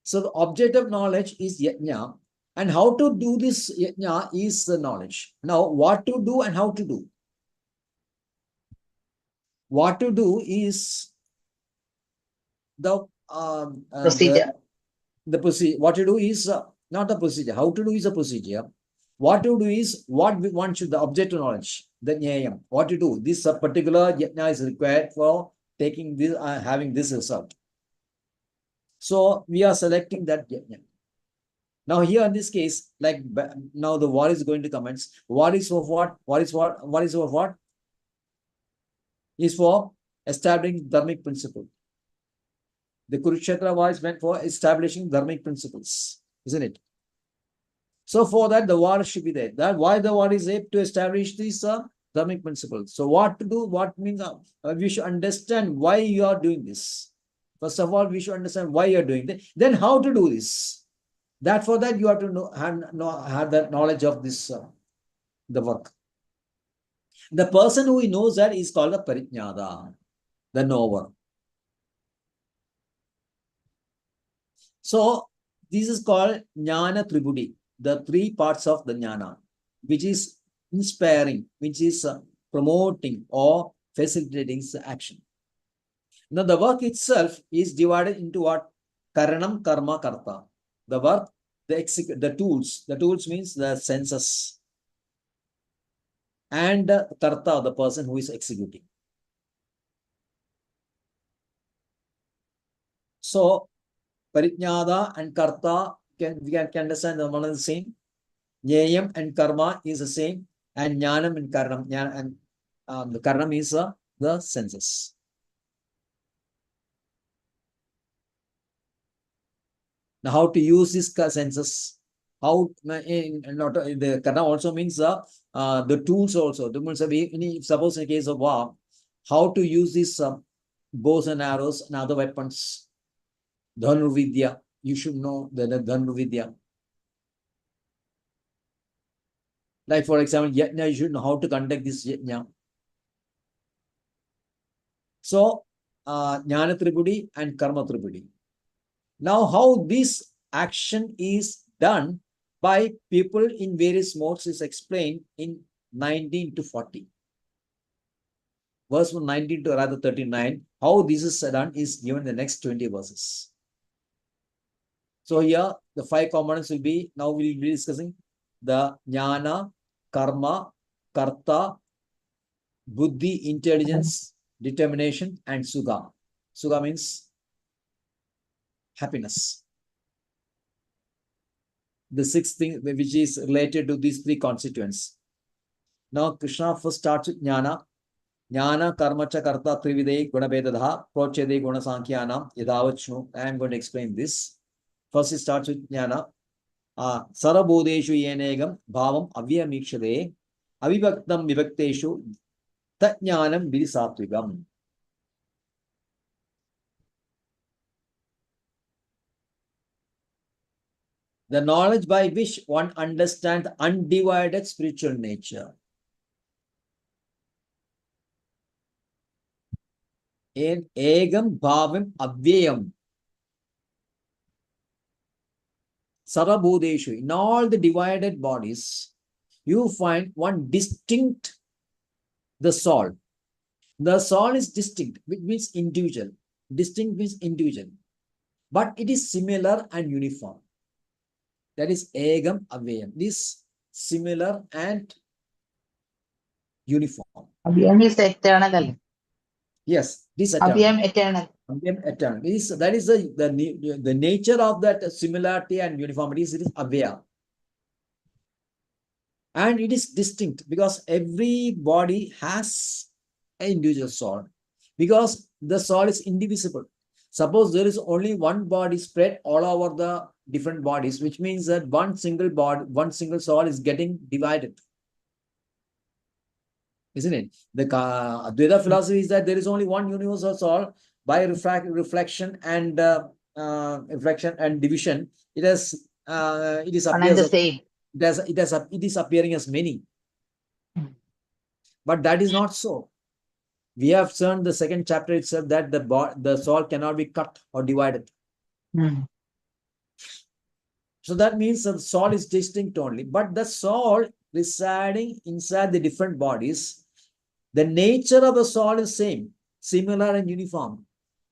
So the object of knowledge is yajna, and how to do this yajna is the knowledge. Now, what to do and how to do. What to do is the Procedure. the procedure. What to do is not the procedure. How to do is a procedure. What to do is what one should, the object of knowledge, the nyayam. What to do? This particular yajna is required for taking this, having this result. So we are selecting that yajna. Now here in this case, like now the war is going to commence. What is for what? What is what? What is for what? Is for establishing dharmic principle. The Kurukshetra war is meant for establishing dharmic principles, isn't it? So for that, the war should be there. That why the war is there to establish these dharmic principles. So what to do? What means we should understand why you are doing this. First of all, we should understand why you are doing this. Then how to do this. That for that you have to have that knowledge of this the work. The person who knows that is called a parijnada, the knower. So this is called jnana tribudi, the 3 parts of the jnana, which is inspiring, which is promoting or facilitating the action. Now the work itself is divided into what? Karanam, karma, karta. The work, the tools. The tools means the senses. And karta, the person who is executing. So parijnada and karta, we can understand the one is the same. Nyayam and karma is the same, and jnanam and karanam. The karanam is the senses. Now, how to use these senses? How not the karna also means the tools also. The means suppose in case of war, how to use these bows and arrows and other weapons. Dhanurvidya, you should know the Dhanurvidya. Like for example, yajna, you should know how to conduct this yajna. So, Jnana Tripudi and Karma Tripudi. Now, how this action is done by people in various modes is explained in 19 to 40. Verse from 19 to rather 39. How this is done is given in the next 20 verses. So here, the 5 components will be, now we will be discussing the Jnana, Karma, Karta, Buddhi, intelligence, determination, and Sugha. Sugha means happiness. The 6th thing which is related to these 3 constituents. Now, Krishna first starts with Jnana. Jnana, Karma, Cha, Karta, Trividei, Gunabedadha, Prochede, Gunasankyanam, Yadavachnu. I am going to explain this. First, it starts with Jnana. Sarabodeshu yenegam bhavam avyamikshade avivaktam vivakteshu tatjnanam vidisattvigam. The knowledge by which one understands the undivided spiritual nature. In egam bhavam avyayam. Sarabodeshu, in all the divided bodies, you find one distinct, the soul. The soul is distinct, which means individual. Distinct means individual. But it is similar and uniform. That is egam avyayam. This similar and uniform. Abhyam is eternal. Yes, this eternal. Abhyam eternal. Abhyam eternal. That is the nature of that similarity and uniformity. It is avyaya. And it is distinct because every body has an individual soul. Because the soul is indivisible. Suppose there is only one body spread all over the different bodies, which means that one single body, one single soul is getting divided. Isn't it? The Advaita philosophy is that there is only one universal soul. By reflection and division, it is appears the same. It is appearing as many. But that is not so. We have learned the 2nd chapter itself that the soul cannot be cut or divided. So that means that the soul is distinct only. But the soul residing inside the different bodies, the nature of the soul is same, similar and uniform.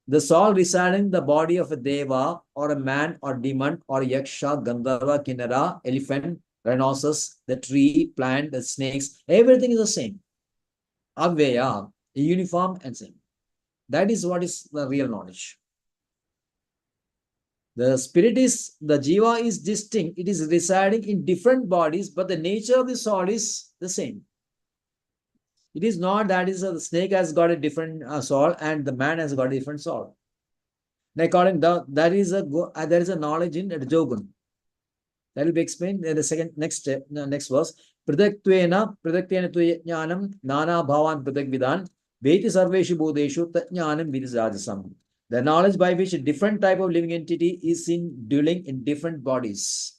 The soul residing in the body of a deva or a man or demon or yaksha, gandharva, kinnara, elephant, rhinoceros, the tree, plant, the snakes, everything is the same. Avyaya, uniform and same. That is what is the real knowledge. The spirit is, the jiva is distinct. It is residing in different bodies, but the nature of the soul is the same. It is not that the snake has got a different soul and the man has got a different soul. According to there is a knowledge in Rajogun. That will be explained in the next verse. Pradaktvena jnanam nana bhavan pradakvidan veti sarveshu bodeshu tatjnanam vidisajasam. The knowledge by which a different type of living entity is seen dwelling in different bodies.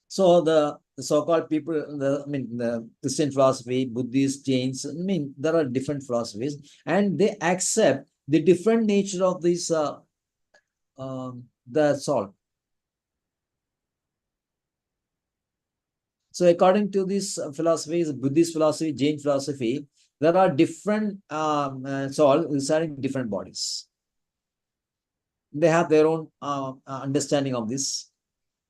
So the so-called people, the Christian philosophy, Buddhist, Jains, there are different philosophies, and they accept the different nature of this the soul. So according to these philosophies, Buddhist philosophy, Jain philosophy, there are different soul residing in different bodies. They have their own understanding of this.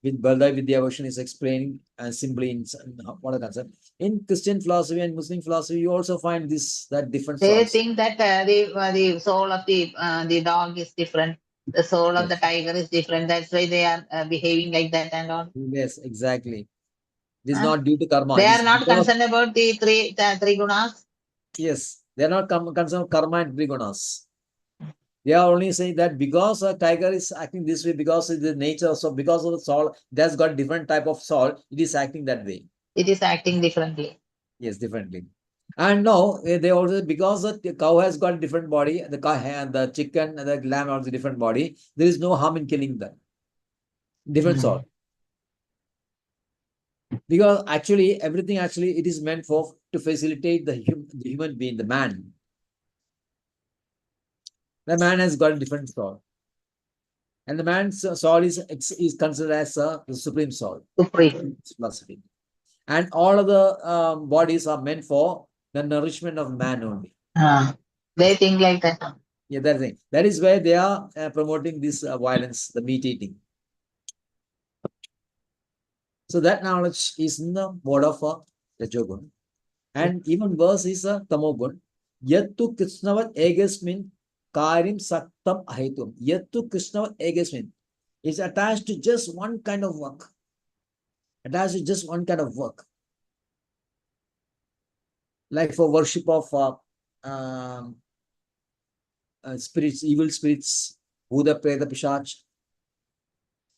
With Balda Vidya is explaining simply in what a concept. In Christian philosophy and Muslim philosophy, you also find that different They souls. think that the soul of the dog is different. The soul of the tiger is different. That's why they are behaving like that and all. Yes, exactly. It is not due to karma. They are not concerned about the three gunas. Yes, they are not concerned with karma and three gunas. They are only saying that because a tiger is acting this way, because of the nature, so because of the soul, it has got different type of soul, it is acting that way. It is acting differently. Yes, differently. And now they also, because the cow has got different body, the cow and the chicken and the lamb also different body, there is no harm in killing them. Different soul. Because actually everything actually it is meant for to facilitate the human being, the man. The man has got a different soul. And the man's soul is considered as the supreme soul. Supreme. Philosophy. And all of the bodies are meant for the nourishment of man only. They think like that. Yeah, that thing. That is why they are promoting this violence, the meat eating. So that knowledge is in the mode of Rajogun. And even worse is a Tamogun. Yattu Krishnavat Egesmin Karim Saktam Ahetum. Yattu Krishnavat Egesmin is attached to just one kind of work. Attached to just one kind of work. Like for worship of spirits, evil spirits, Bhuda, Preta, Pishach,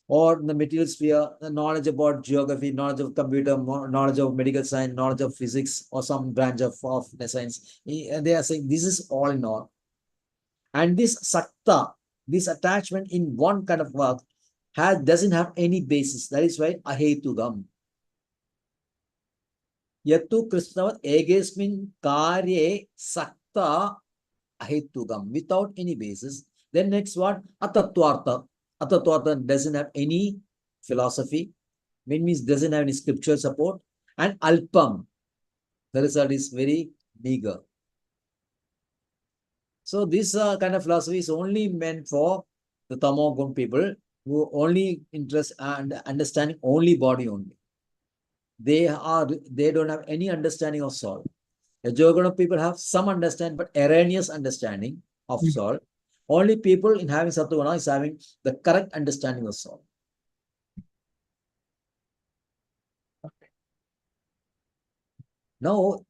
or in the material sphere, the knowledge about geography, knowledge of computer, knowledge of medical science, knowledge of physics, or some branch of the science. They are saying this is all in all. And this sakta, this attachment in one kind of work, doesn't have any basis. That is why ahetugam. Yattu Krishnavat egesmin karye sakta ahetugam, without any basis. Then next what? Atatvartha. Atatvartha doesn't have any philosophy. Means doesn't have any scriptural support. And alpam, the result is very meager. So this kind of philosophy is only meant for the tamogun people who only interest and understanding only body only. They don't have any understanding of soul. The Jogana people have some understanding, but erroneous understanding of soul. Only people in having Sattva is having the correct understanding of soul. Now,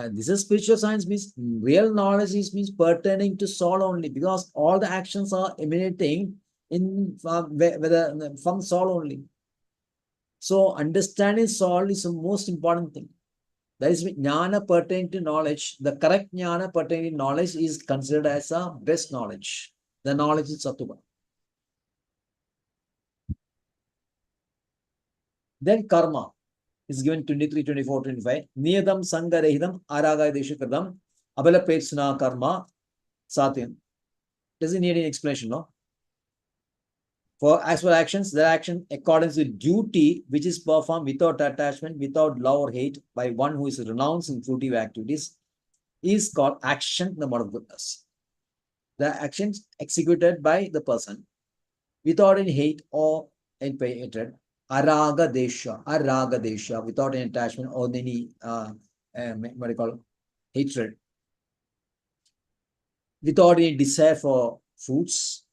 this is spiritual science, means real knowledge means pertaining to soul only, because all the actions are emanating from soul only. So understanding soul is the most important thing. That is jnana pertaining to knowledge. The correct jnana pertaining to knowledge is considered as a best knowledge. The knowledge is sattva. Then karma is given 23, 24, 25. Niyadam sangarehidam araga deshakradam abala petsuna karma satyan. Doesn't need any explanation, no? For as for actions, the action according to duty which is performed without attachment, without love or hate by one who is renounced in fruitive activities is called action in the mode of goodness. The actions executed by the person without any hate or any hatred, araga desha, without any attachment or any what do you call hatred, without any desire for foods,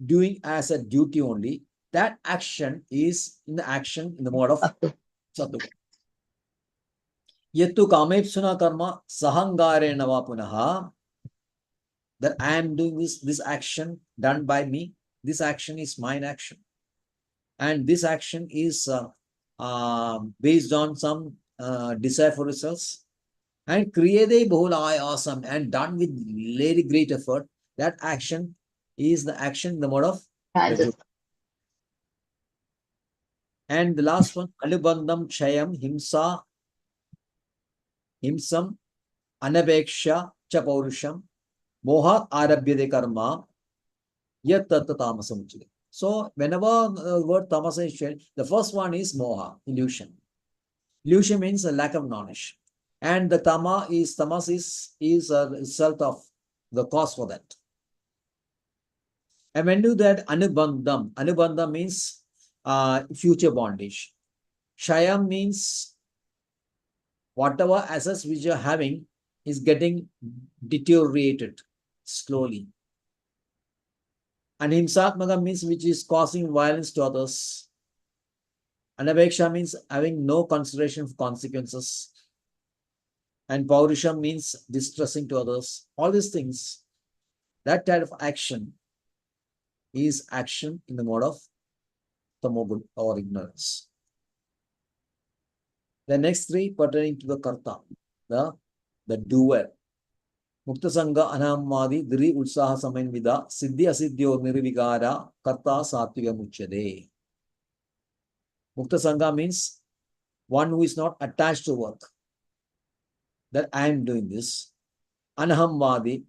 doing as a duty only. That action is in the mode of sattva. Yattu kamepsuna karma sahangarena va punaha, that I am doing this action done by me. This action is mine action. And this action is based on some desire for results. And kriyade bahulaya awesome and done with very great effort. That action is the action in the mode of Raju. And the last one, Anubandham Chayam Himsam Anapeksha Cha Paurusham Moha Arabhyade Karma Yat Tatta Tamasam Uchide. So whenever the word tamasa is shared, the first one is moha, illusion. Illusion means a lack of knowledge. And the tamas is a result of the cause for that. And when do that anubandham means future bondage. Shayam means whatever assets which you're having is getting deteriorated slowly. And himsatmaka means which is causing violence to others. Anapeksha means having no consideration for consequences. And Paurisham means distressing to others. All these things, That type of action is action in the mode of tamogun or ignorance. The next three pertaining to the karta, the doer. Mukta Sangha Anamadi Dri Utsaha Samanvida Siddhi Asiddhyo Nirvigara Karta Satviga Muchade. Mukta Sangha means one who is not attached to work. That I am doing this. Anahamvadi,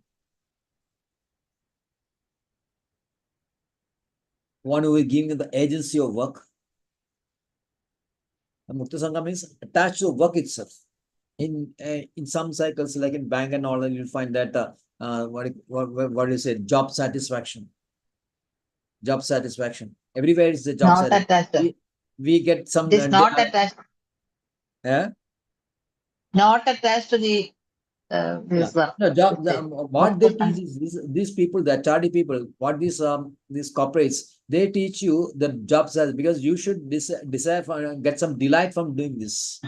one who is giving the agency of work. And Mukta Sangha means attached to work itself. In some cycles, like in bank and all, you'll find that what do you say? Job satisfaction. Job satisfaction. Everywhere is the job Not satisfaction. attached. We get some. It is not attached. Yeah. Not attached to the this work. No, what they teach is these people, the charity people, what these corporates, they teach you the job satisfaction because you should desire for, get some delight from doing this.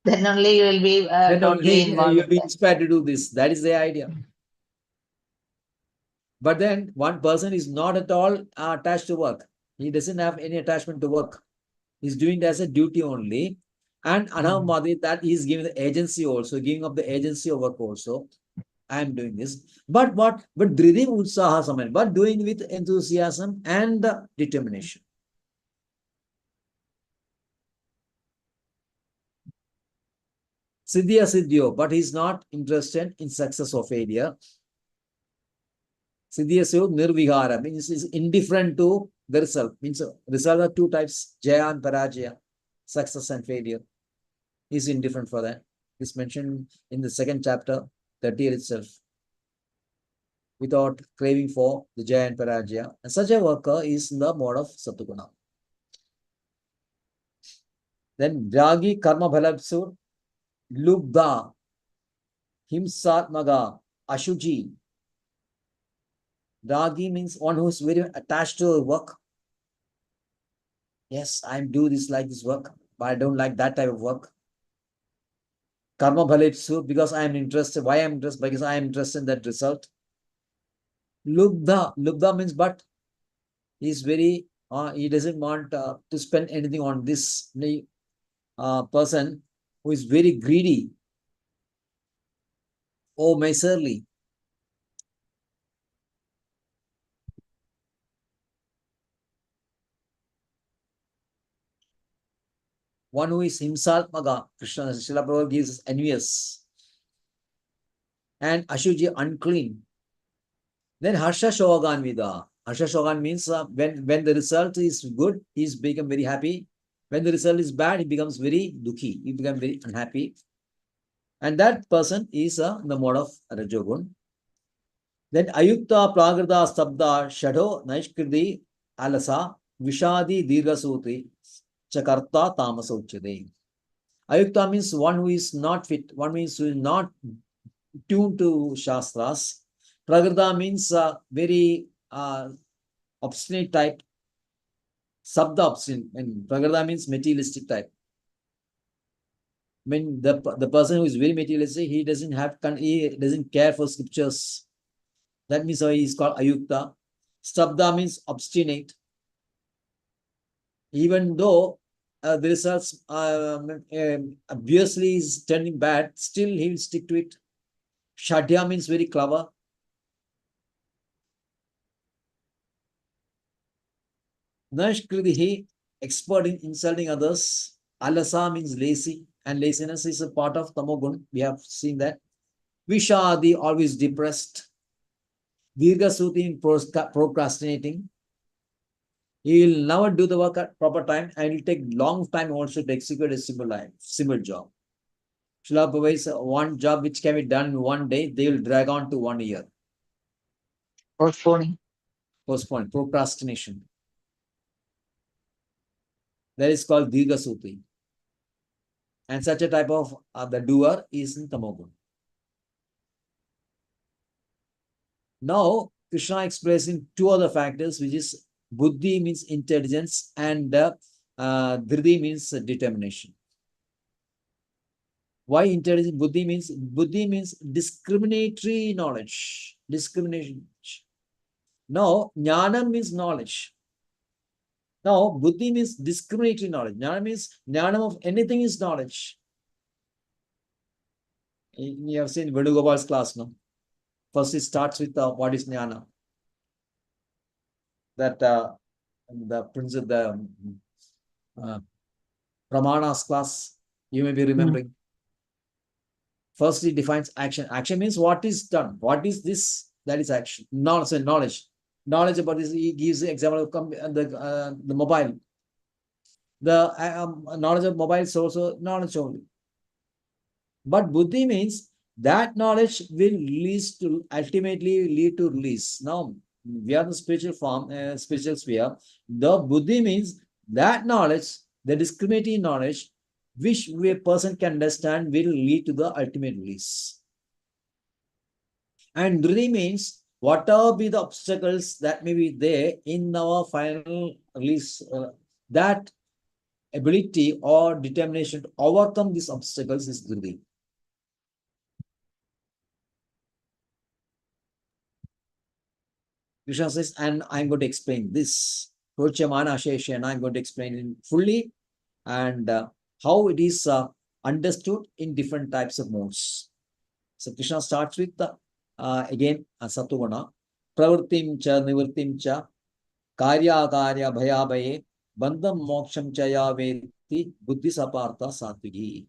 Then only you will be totally involved. You'll be inspired to do this. That is the idea. But then one person is not at all attached to work. He doesn't have any attachment to work. He's doing it as a duty only. And Anamadi, that he is giving the agency also, giving up the agency of work also. I am doing this. But what? But Dridim Utsaha Saman, but doing with enthusiasm and determination. Siddhya Siddhyo, but he's not interested in success or failure. Siddhya Siddhyo Nirvihara means is indifferent to the result. Means result are two types, Jaya and Parajaya, success and failure. He's indifferent for that. It's mentioned in the second chapter, 30 itself. Without craving for the Jaya and Parajaya. And such a worker is in the mode of Satuguna. Then Vyagi Karma Bhalapsur, Lubda, Himsatmaga, Ashuji. Ragi means one who is very attached to work. Yes, I do this like this work, but I don't like that type of work. Karma Bhalapsur, because I am interested. Why I am interested? Because I am interested in that result. Lubda means but he is very, he doesn't want to spend anything on this person who is very greedy or miserly. One who is himsaltmaga, Krishna Srila Prabhupada gives us envious. And Ashuji, unclean. Then Harsha Shogan Vida. Harsha Shogan means when the result is good, he's become very happy. When the result is bad, he becomes very dukhi. He becomes very unhappy. And that person is in the mode of Rajogun. Then Ayukta, Pragrada, Stabda, Shado, Naishkridi, Alasa, Vishadi, Dirghasutri, Chakarta, Tamasauchade. Ayukta means one who is not fit, one means who is not tuned to Shastras. Pragrada means very obstinate type. Sabda obstinate. And Pragrada means materialistic type. I mean, the person who is very materialistic, he doesn't care for scriptures. That means he is called Ayukta. Stabda means obstinate. Even though the results obviously is turning bad, still he will stick to it. Shadya means very clever. Nashkridihi, expert in insulting others. Alasa means lazy, and laziness is a part of Tamogun. We have seen that. Vishadi, always depressed. Dirghasuti, procrastinating. He will never do the work at proper time, and it will take long time also to execute a simple job. Srila Prabhupada is one job which can be done in one day, they will drag on to 1 year. Postponing. Procrastination. That is called Dirghasuti. And such a type of the doer is in Tamogun. Now, Krishna expressing two other factors, which is Buddhi means intelligence and Dhridi means determination. Why intelligent? Buddhi means discriminatory knowledge. Discrimination. Now, jnana means knowledge. Now, buddhi means discriminatory knowledge. Jnana means jnana of anything is knowledge. You have seen Venugopal's class, no? First, it starts with what is jnana. That the principle, the Pramana's class, you may be remembering. First, it defines action. Action means what is done. What is this? That is action. Knowledge. Knowledge about this. He gives the example of the mobile. The knowledge of mobile is also knowledge only. But buddhi means that knowledge will ultimately lead to release. Now, we are the spiritual form, spiritual sphere. The buddhi means that knowledge, the discriminating knowledge, which a person can understand will lead to the ultimate release. And dhri means whatever be the obstacles that may be there in our final release, that ability or determination to overcome these obstacles is dhri. Krishna says, and I'm going to explain this. And I'm going to explain it fully and how it is understood in different types of modes. So Krishna starts with again Satuguna. Pravritim cha nivritim cha karya karya bhaya bhaye bandham moksham chaya veti buddhi sapartha satvigi.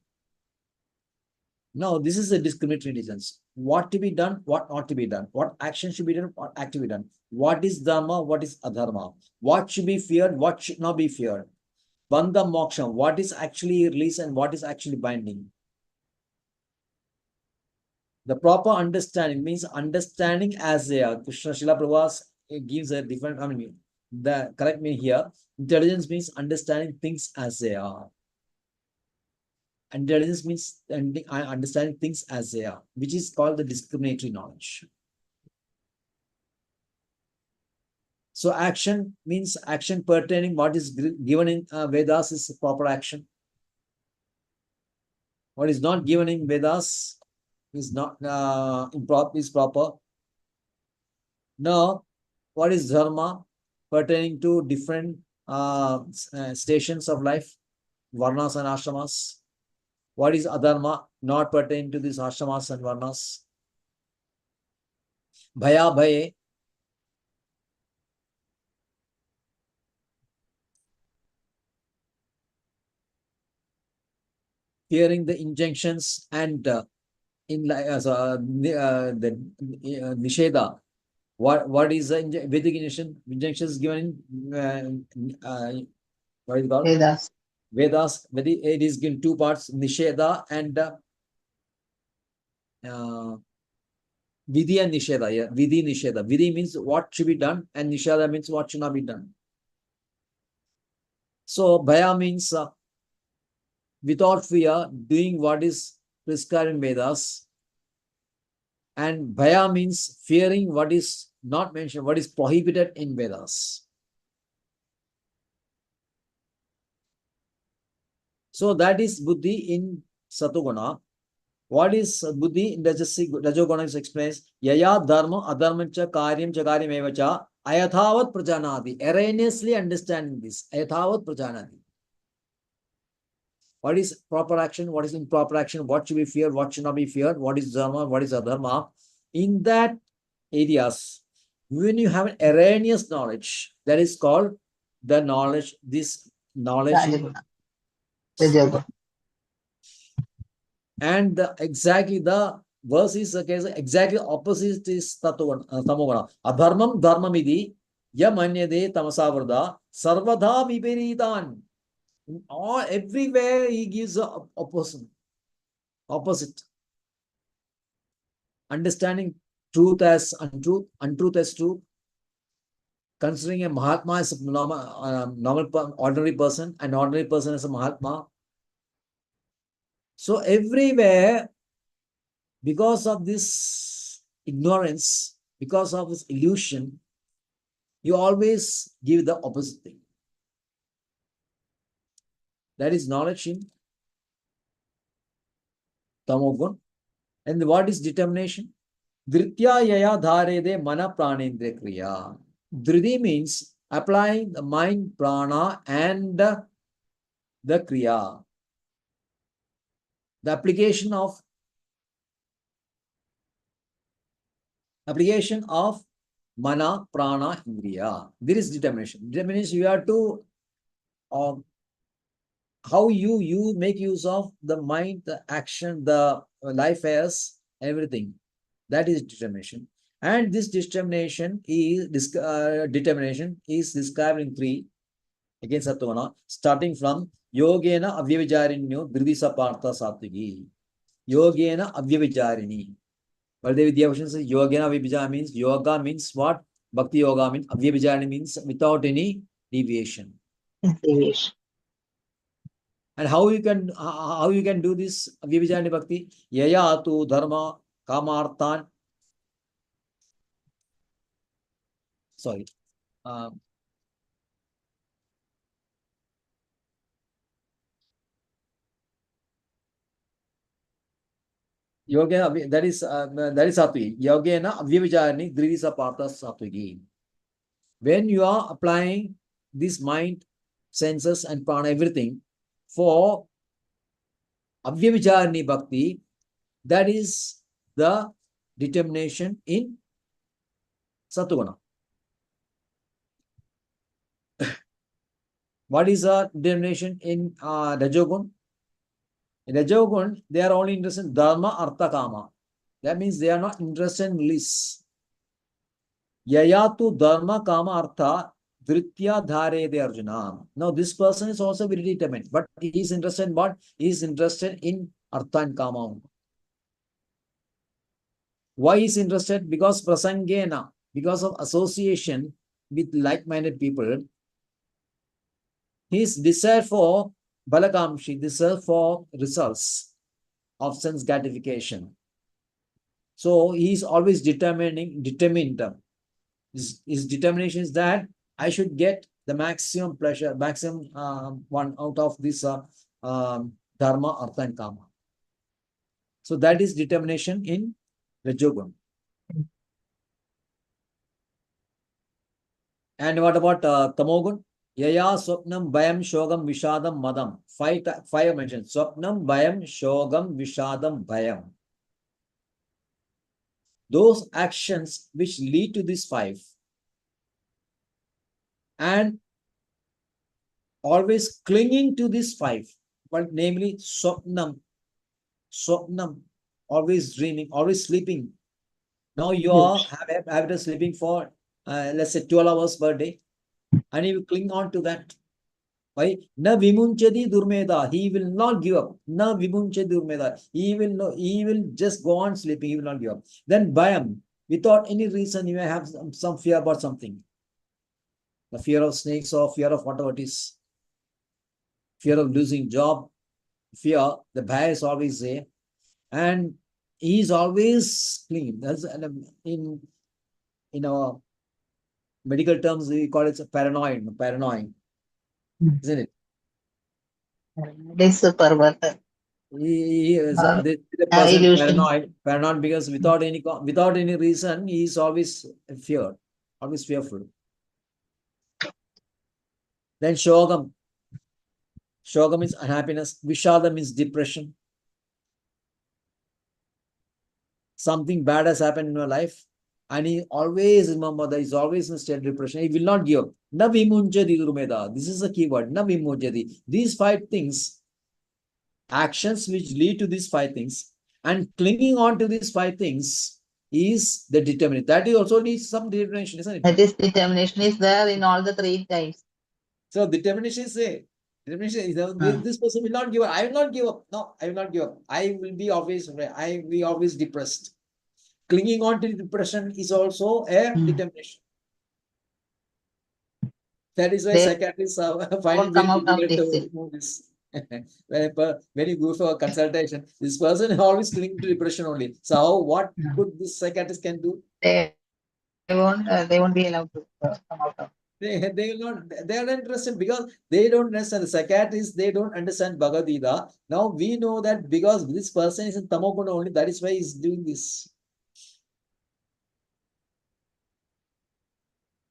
Now, this is a discriminatory intelligence. What to be done, what not to be done. What action should be done, what act to be done. What is dharma, what is adharma. What should be feared, what should not be feared. Bandha moksha, what is actually release and what is actually binding. The proper understanding means understanding as Krishna Srila Prabhupada gives a different, correct me here. Intelligence means understanding things as they are. Intelligence means understanding things as they are, which is called the discriminatory knowledge. So action means action pertaining what is given in Vedas is proper action. What is not given in Vedas is not improper, is proper. Now, what is dharma pertaining to different stations of life, varnas and ashramas? What is adharma not pertaining to these ashramas and varnas? Bhaya bhaye. Hearing the injunctions and in the nisheda. What is the Vedic injunctions given in what is it called? Vedas. Vedas. It is given two parts: nisheda and vidhi and nisheda. Yeah, vidhi nisheda. Vidhi means what should be done, and nisheda means what should not be done. So bhaya means without fear, doing what is prescribed in Vedas. And bhaya means fearing what is not mentioned, what is prohibited in Vedas. So that is buddhi in Satoguna. What is buddhi in Rajoguna is explained? Yaya dharma adharmancha karyam chakaryam evacha ayathavat prajanadi. Erroneously understanding this. Ayathavat prajanadi. What is proper action? What is improper action? What should be feared? What should not be feared? What is dharma? What is adharma? In that areas, when you have an erroneous knowledge, that is called the knowledge, this knowledge. Rajoguna. And exactly the verse is exactly opposite is tamoguna. Adharmam dharmamidi yamanyade tamasavrda sarvadha viperitan. Everywhere he gives the opposite. Understanding truth as untruth, untruth as truth. Considering a Mahatma as a normal ordinary person, an ordinary person as a Mahatma. So everywhere, because of this ignorance, because of this illusion, you always give the opposite thing. That is knowledge in Tamogun. And what is determination? Dritya yaya dharede mana pranendra kriya. Dhriti means applying the mind, prana, and the kriya. The application of mana, prana, indriya. There is determination. Determination, you have to how you make use of the mind, the action, the life affairs, everything. That is determination. And this determination is described in three, again Satvana, starting from Yogena Avyavijarinyo Dridisa Partha Satviki. Yogena Avyavijarini. Baldev Vidyabhushan says Yogena Avyavijarini means yoga means what? Bhakti yoga means Avyavijarini means without any deviation. Deviation. And how you can do this Avyavijarani Bhakti? Yaya tu dharma kamarthan. Sorry. Yogena, that is Sattvi. Yogena Avyavijarani Dridisa Partha Sattwiki. When you are applying this mind, senses, and prana, everything for Avyavijarani Bhakti, that is the determination in Sattva. What is the determination in Rajogun? In Rajogun, they are only interested in Dharma, Artha, Kama. That means they are not interested in bliss. Yayatu Dharma, Kama, Artha, Dritya, Dhare, de Arjuna. Now, this person is also very determined, but he is interested in what? He is interested in Artha and Kama. Why is interested? Because Prasangena, because of association with like-minded people, his desire for Balakamshi, desire for results of sense gratification. So he is always determined. His determination is that I should get the maximum pleasure, maximum one out of this Dharma, Artha, and Kama. So that is determination in Rajogun. And what about Tamogun? Yaya Swapnam Bhayam Shogam Vishadam Madam. Five mentioned. Swapnam Bhayam Shogam Vishadam Bhayam. Those actions which lead to these five and always clinging to these five, but namely Swapnam, always dreaming, always sleeping. Now you are having sleeping for let's say 12 hours per day, and you cling on to that. Why? Na vimunchadi durmeda. He will not give up. Na vimunchadi durmeda. He will just go on sleeping. He will not give up. Then bhayam. Without any reason, you may have some fear about something. The fear of snakes or fear of whatever it is. Fear of losing job. Fear. The bhaya is always there. And he is always clean. That's in our medical terms, we call it paranoid, isn't it? This pervert. He is the person paranoid because without any reason, he is always feared, always fearful. Then Shogam. Shogam means unhappiness. Vishada means depression. Something bad has happened in your life, and he always remember that he's always in a state of depression. He will not give up. Na vimunchadi durmeda. This is the key word. Na vimunchadi. These five things, actions which lead to these five things, and clinging on to these five things is the determination. That also needs some determination, isn't it? That is, determination is there in all the three types. So determination is this person will not give up. I will not give up. No, I will not give up. I will be always depressed. Clinging on to depression is also a determination. That is why psychiatrists find it very difficult to remove this. When you go for a consultation, this person is always clinging to depression only. So what could this psychiatrist can do? They won't be allowed to come out of. They will not, they are not interested because they don't understand. The psychiatrists, they don't understand Bhagavad Gita. Now we know that because this person is in Tamoguna only, that is why he's doing this.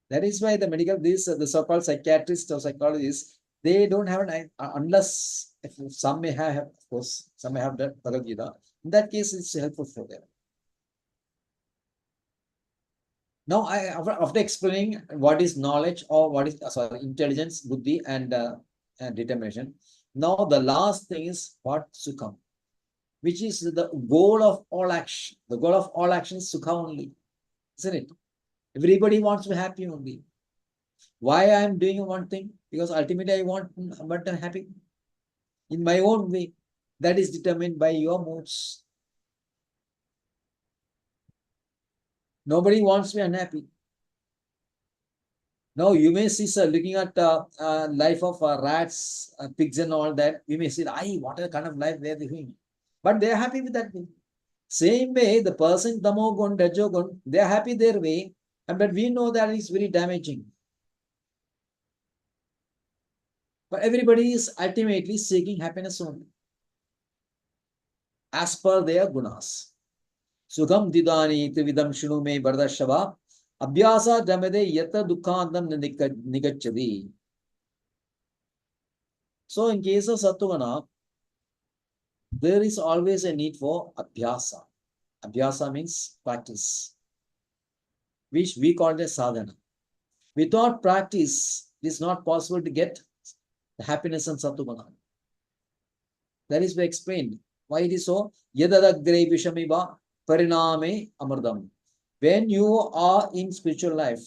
That is why the the so-called psychiatrists or psychologists, they don't have an, unless if some may have, of course, some may have the Bhagavad Gita. In that case, it's helpful for them. Now, after explaining what is knowledge or what is intelligence, buddhi, and determination. Now, the last thing is what sukham, which is the goal of all action. The goal of all action is sukha only, isn't it? Everybody wants to be happy only. Why I am doing one thing? Because ultimately I want but happy in my own way. That is determined by your moods. Nobody wants to be unhappy. Now you may see, sir, looking at life of rats, pigs, and all that. You may see, what a kind of life they are living, but they are happy with that thing. Same way, the person tamogun, rajogun, they are happy their way, but we know that is very damaging. But everybody is ultimately seeking happiness only, as per their gunas. Sukham didani trividam shunu me bardashava abhyasa dhamade yata dukkhandam nigachadi. So in case of Sattva, there is always a need for abhyasa. Abhyasa means practice, which we call it sadhana. Without practice, it is not possible to get the happiness and Sattva. That is explained. Why it is so? Yadadagre vishamiva pariname amardam. When you are in spiritual life,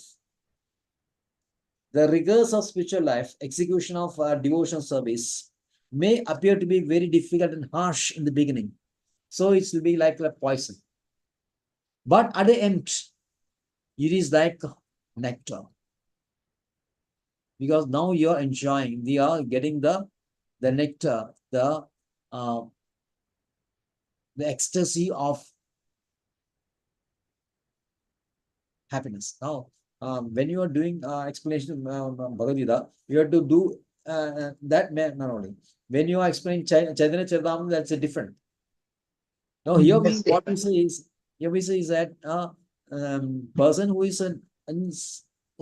the rigors of spiritual life, execution of devotion service may appear to be very difficult and harsh in the beginning. So it will be like a poison. But at the end, it is like nectar. Because now you are enjoying, we are getting the nectar, the ecstasy of happiness. Now, when you are doing explanation of Bhagavad Gita, you have to do that manner only. When you are explaining Chaitanya Charitamrita, that's a different. Now, here what we say is, that person who is a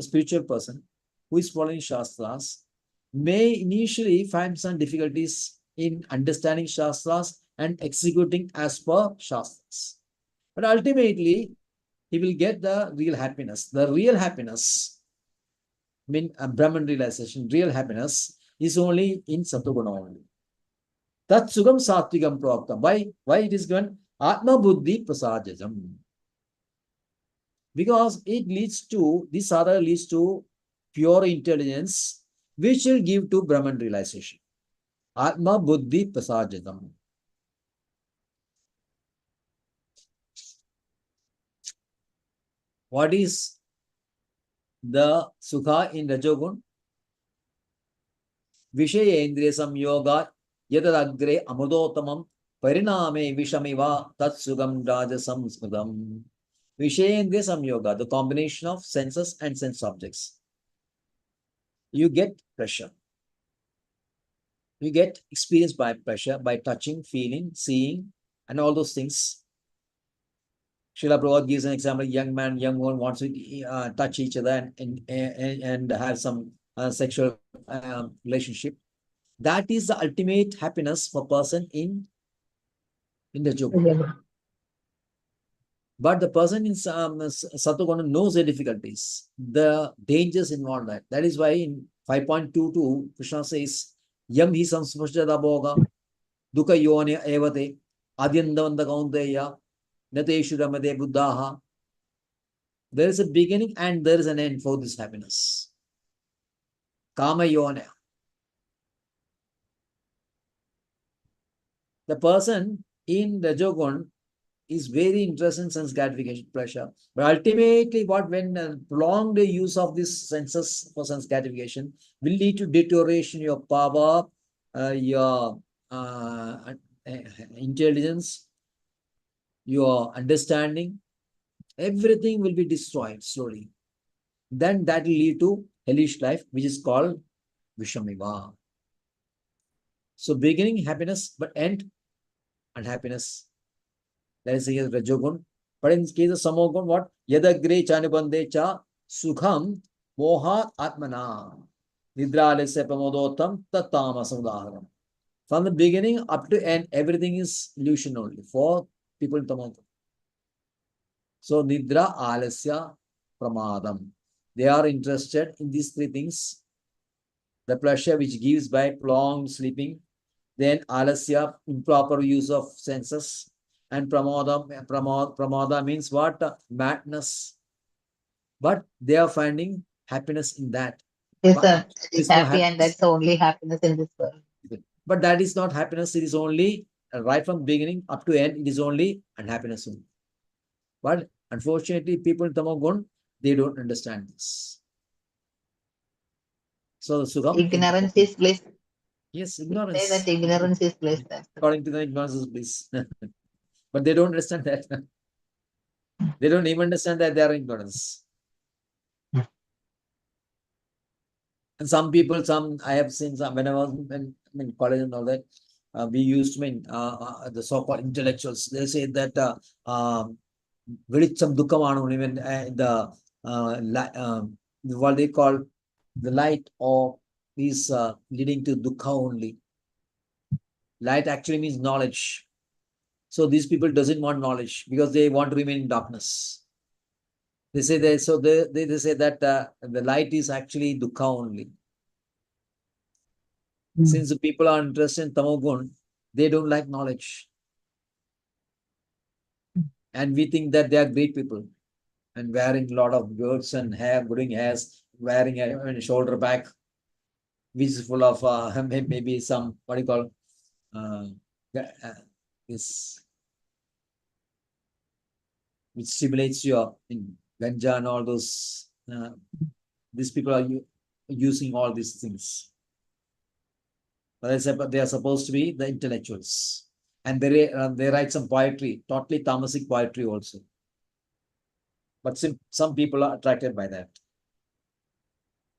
spiritual person, who is following Shastras, may initially find some difficulties in understanding Shastras and executing as per Shastras. But ultimately, he will get the real happiness. The real happiness, Brahman realization, real happiness is only in Sattva only. Tat sugam satvikam pravaktam. Why it is given? Atma buddhi prasajajam. Because it leads to, this sadhana leads to pure intelligence, which will give to Brahman realization. Atma buddhi prasajajam. What is the sukha in Rajogun? Vishaya indriya samyoga yadadagre amudotamam pariname vishamiva tat sugam rajasam smudam. Vishayendriya samyoga, the combination of senses and sense objects. You get pleasure. You get experience by pleasure, by touching, feeling, seeing, and all those things. Srila Prabhupada gives an example: young man, young woman wants to touch each other and have some sexual relationship. That is the ultimate happiness for a person in the yoga. But the person in Sattva knows the difficulties, the dangers involved. That is why in 5.22, Krishna says, Yam hi samspashjada bhoga dukkha yone evate adyandavanda kaunteya nateshu ramade buddhaha. There is a beginning and there is an end for this happiness. Kama yone. The person in Rajogun is very interested in sense gratification, pleasure. But ultimately, when prolonged use of these senses for sense gratification will lead to deterioration of your power, your intelligence, your understanding, everything will be destroyed slowly. Then that will lead to hellish life, which is called Vishamiva. So beginning happiness, but end unhappiness. That is here Rajogun. But in case of Samogun, what? Yadagre chanubande cha sukham moha atmana. Nidra alesya pramodotam tattama udaharam. From the beginning up to end, everything is illusion only for people in Tamoguna. So Nidra alasya pramadam. They are interested in these three things. The pleasure which gives by prolonged sleeping, then alasya, improper use of senses, and pramada means what? Madness. But they are finding happiness in that. Yes, But sir. there It's is no happy, and happiness. that's the only happiness in this world. But that is not happiness. It is only right from beginning up to end. It is only unhappiness only. But unfortunately, people in Tamagun, they don't understand this. So the Sukham. Ignorance is bliss. Yes, Say ignorance. that ignorance is bliss. According to the ignorance is bliss. But they don't understand that. They don't even understand that they are ignorance. And some people, I have seen some when I was in college and all that, we used to mean the so-called intellectuals. They say that Velicham Dukkamanu, even what they call the light of is leading to Dukkha only. Light actually means knowledge. So these people doesn't want knowledge because they want to remain in darkness. They say they say that the light is actually Dukkha only. Since the people are interested in Tamogun, they don't like knowledge. And we think that they are great people and wearing a lot of beards and hair, growing hairs, wearing a shoulder bag, which is full of maybe some, what do you call, this, which stimulates your ganja and all those. These people are using all these things. But they are supposed to be the intellectuals. And they write some poetry, totally tamasic poetry also. But some people are attracted by that.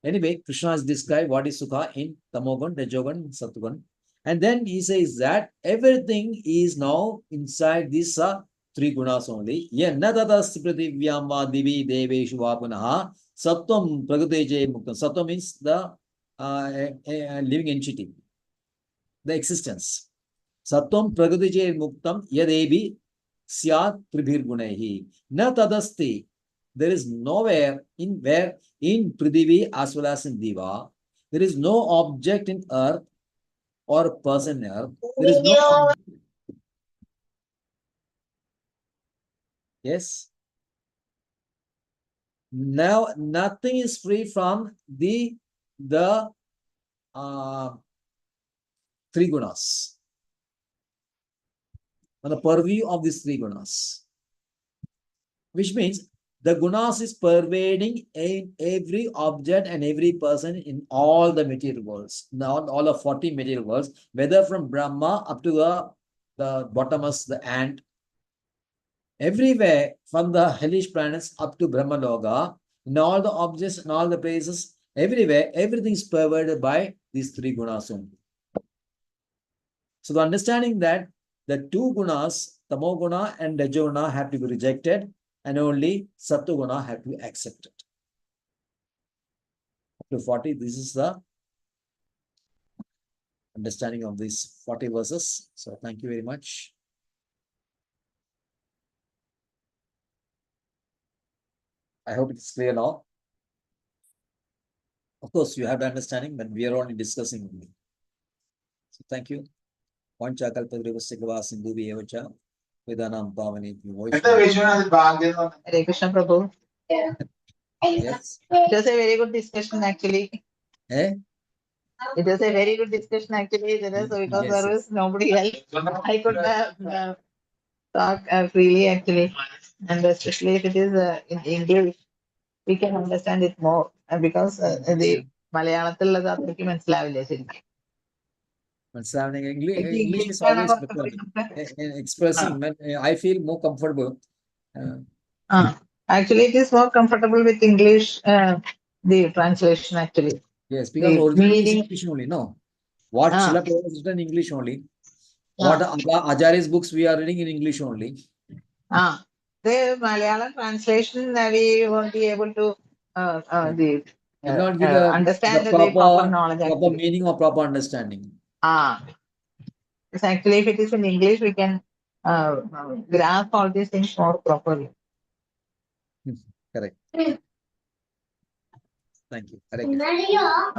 Anyway, Krishna has described what is Sukha in Tamogun, Rajogun, Sattvagun. And then he says that everything is now inside these three gunas only. Yanadadasti prithivyam divi deveshu vapunaha sattvam praguteje muktam. Sattva means the living entity, the existence. Sattvam praguteje muktam yadevi syat tribhir gunehi. Na tadasti. There is nowhere in Prithivi as well as in Diva, there is no object in earth or person in earth. There is no object. Yes. Now nothing is free from the three gunas. On the purview of these three gunas. Which means the gunas is pervading in every object and every person in all the material worlds. Now, all of 40 material worlds, whether from Brahma up to the bottomest, the ant, everywhere from the hellish planets up to Brahma Loga, in all the objects and all the places, everywhere, everything is pervaded by these three gunas only. So the understanding that the two gunas, Tamoguna and Rajoguna, have to be rejected, and only Sattva-guna have to be accepted. Up to 40, this is the understanding of these 40 verses. So thank you very much. I hope it's clear now. Of course, you have the understanding, but we are only discussing only. So thank you. Sindhu Vedanam Pavani. Hare Krishna Prabhu. Yes. It was a very good discussion actually. Eh? It was a very good discussion actually. Because there was nobody else. I could talk freely actually. And especially if it is in English, we can understand it more. Because the മലയാളത്തിലുള്ളത് അത്രയ്ക്ക് മനസ്സിലാവില്ല ശരിക്കും. English is always better. Expressing, I feel more comfortable. Actually, it is more comfortable with English the translation actually. Yes, because The originally is meaning. English only, no? What Ah. Srila Prabhupada has written in English only. What Acharya's books we are reading in English only. The Malayalam translation we won't be able to Will not give understand the the proper knowledge proper actually. meaning or proper understanding. It's actually, if it is in English, we can grasp all these things more properly. Correct. Thank you. Hare Krishna.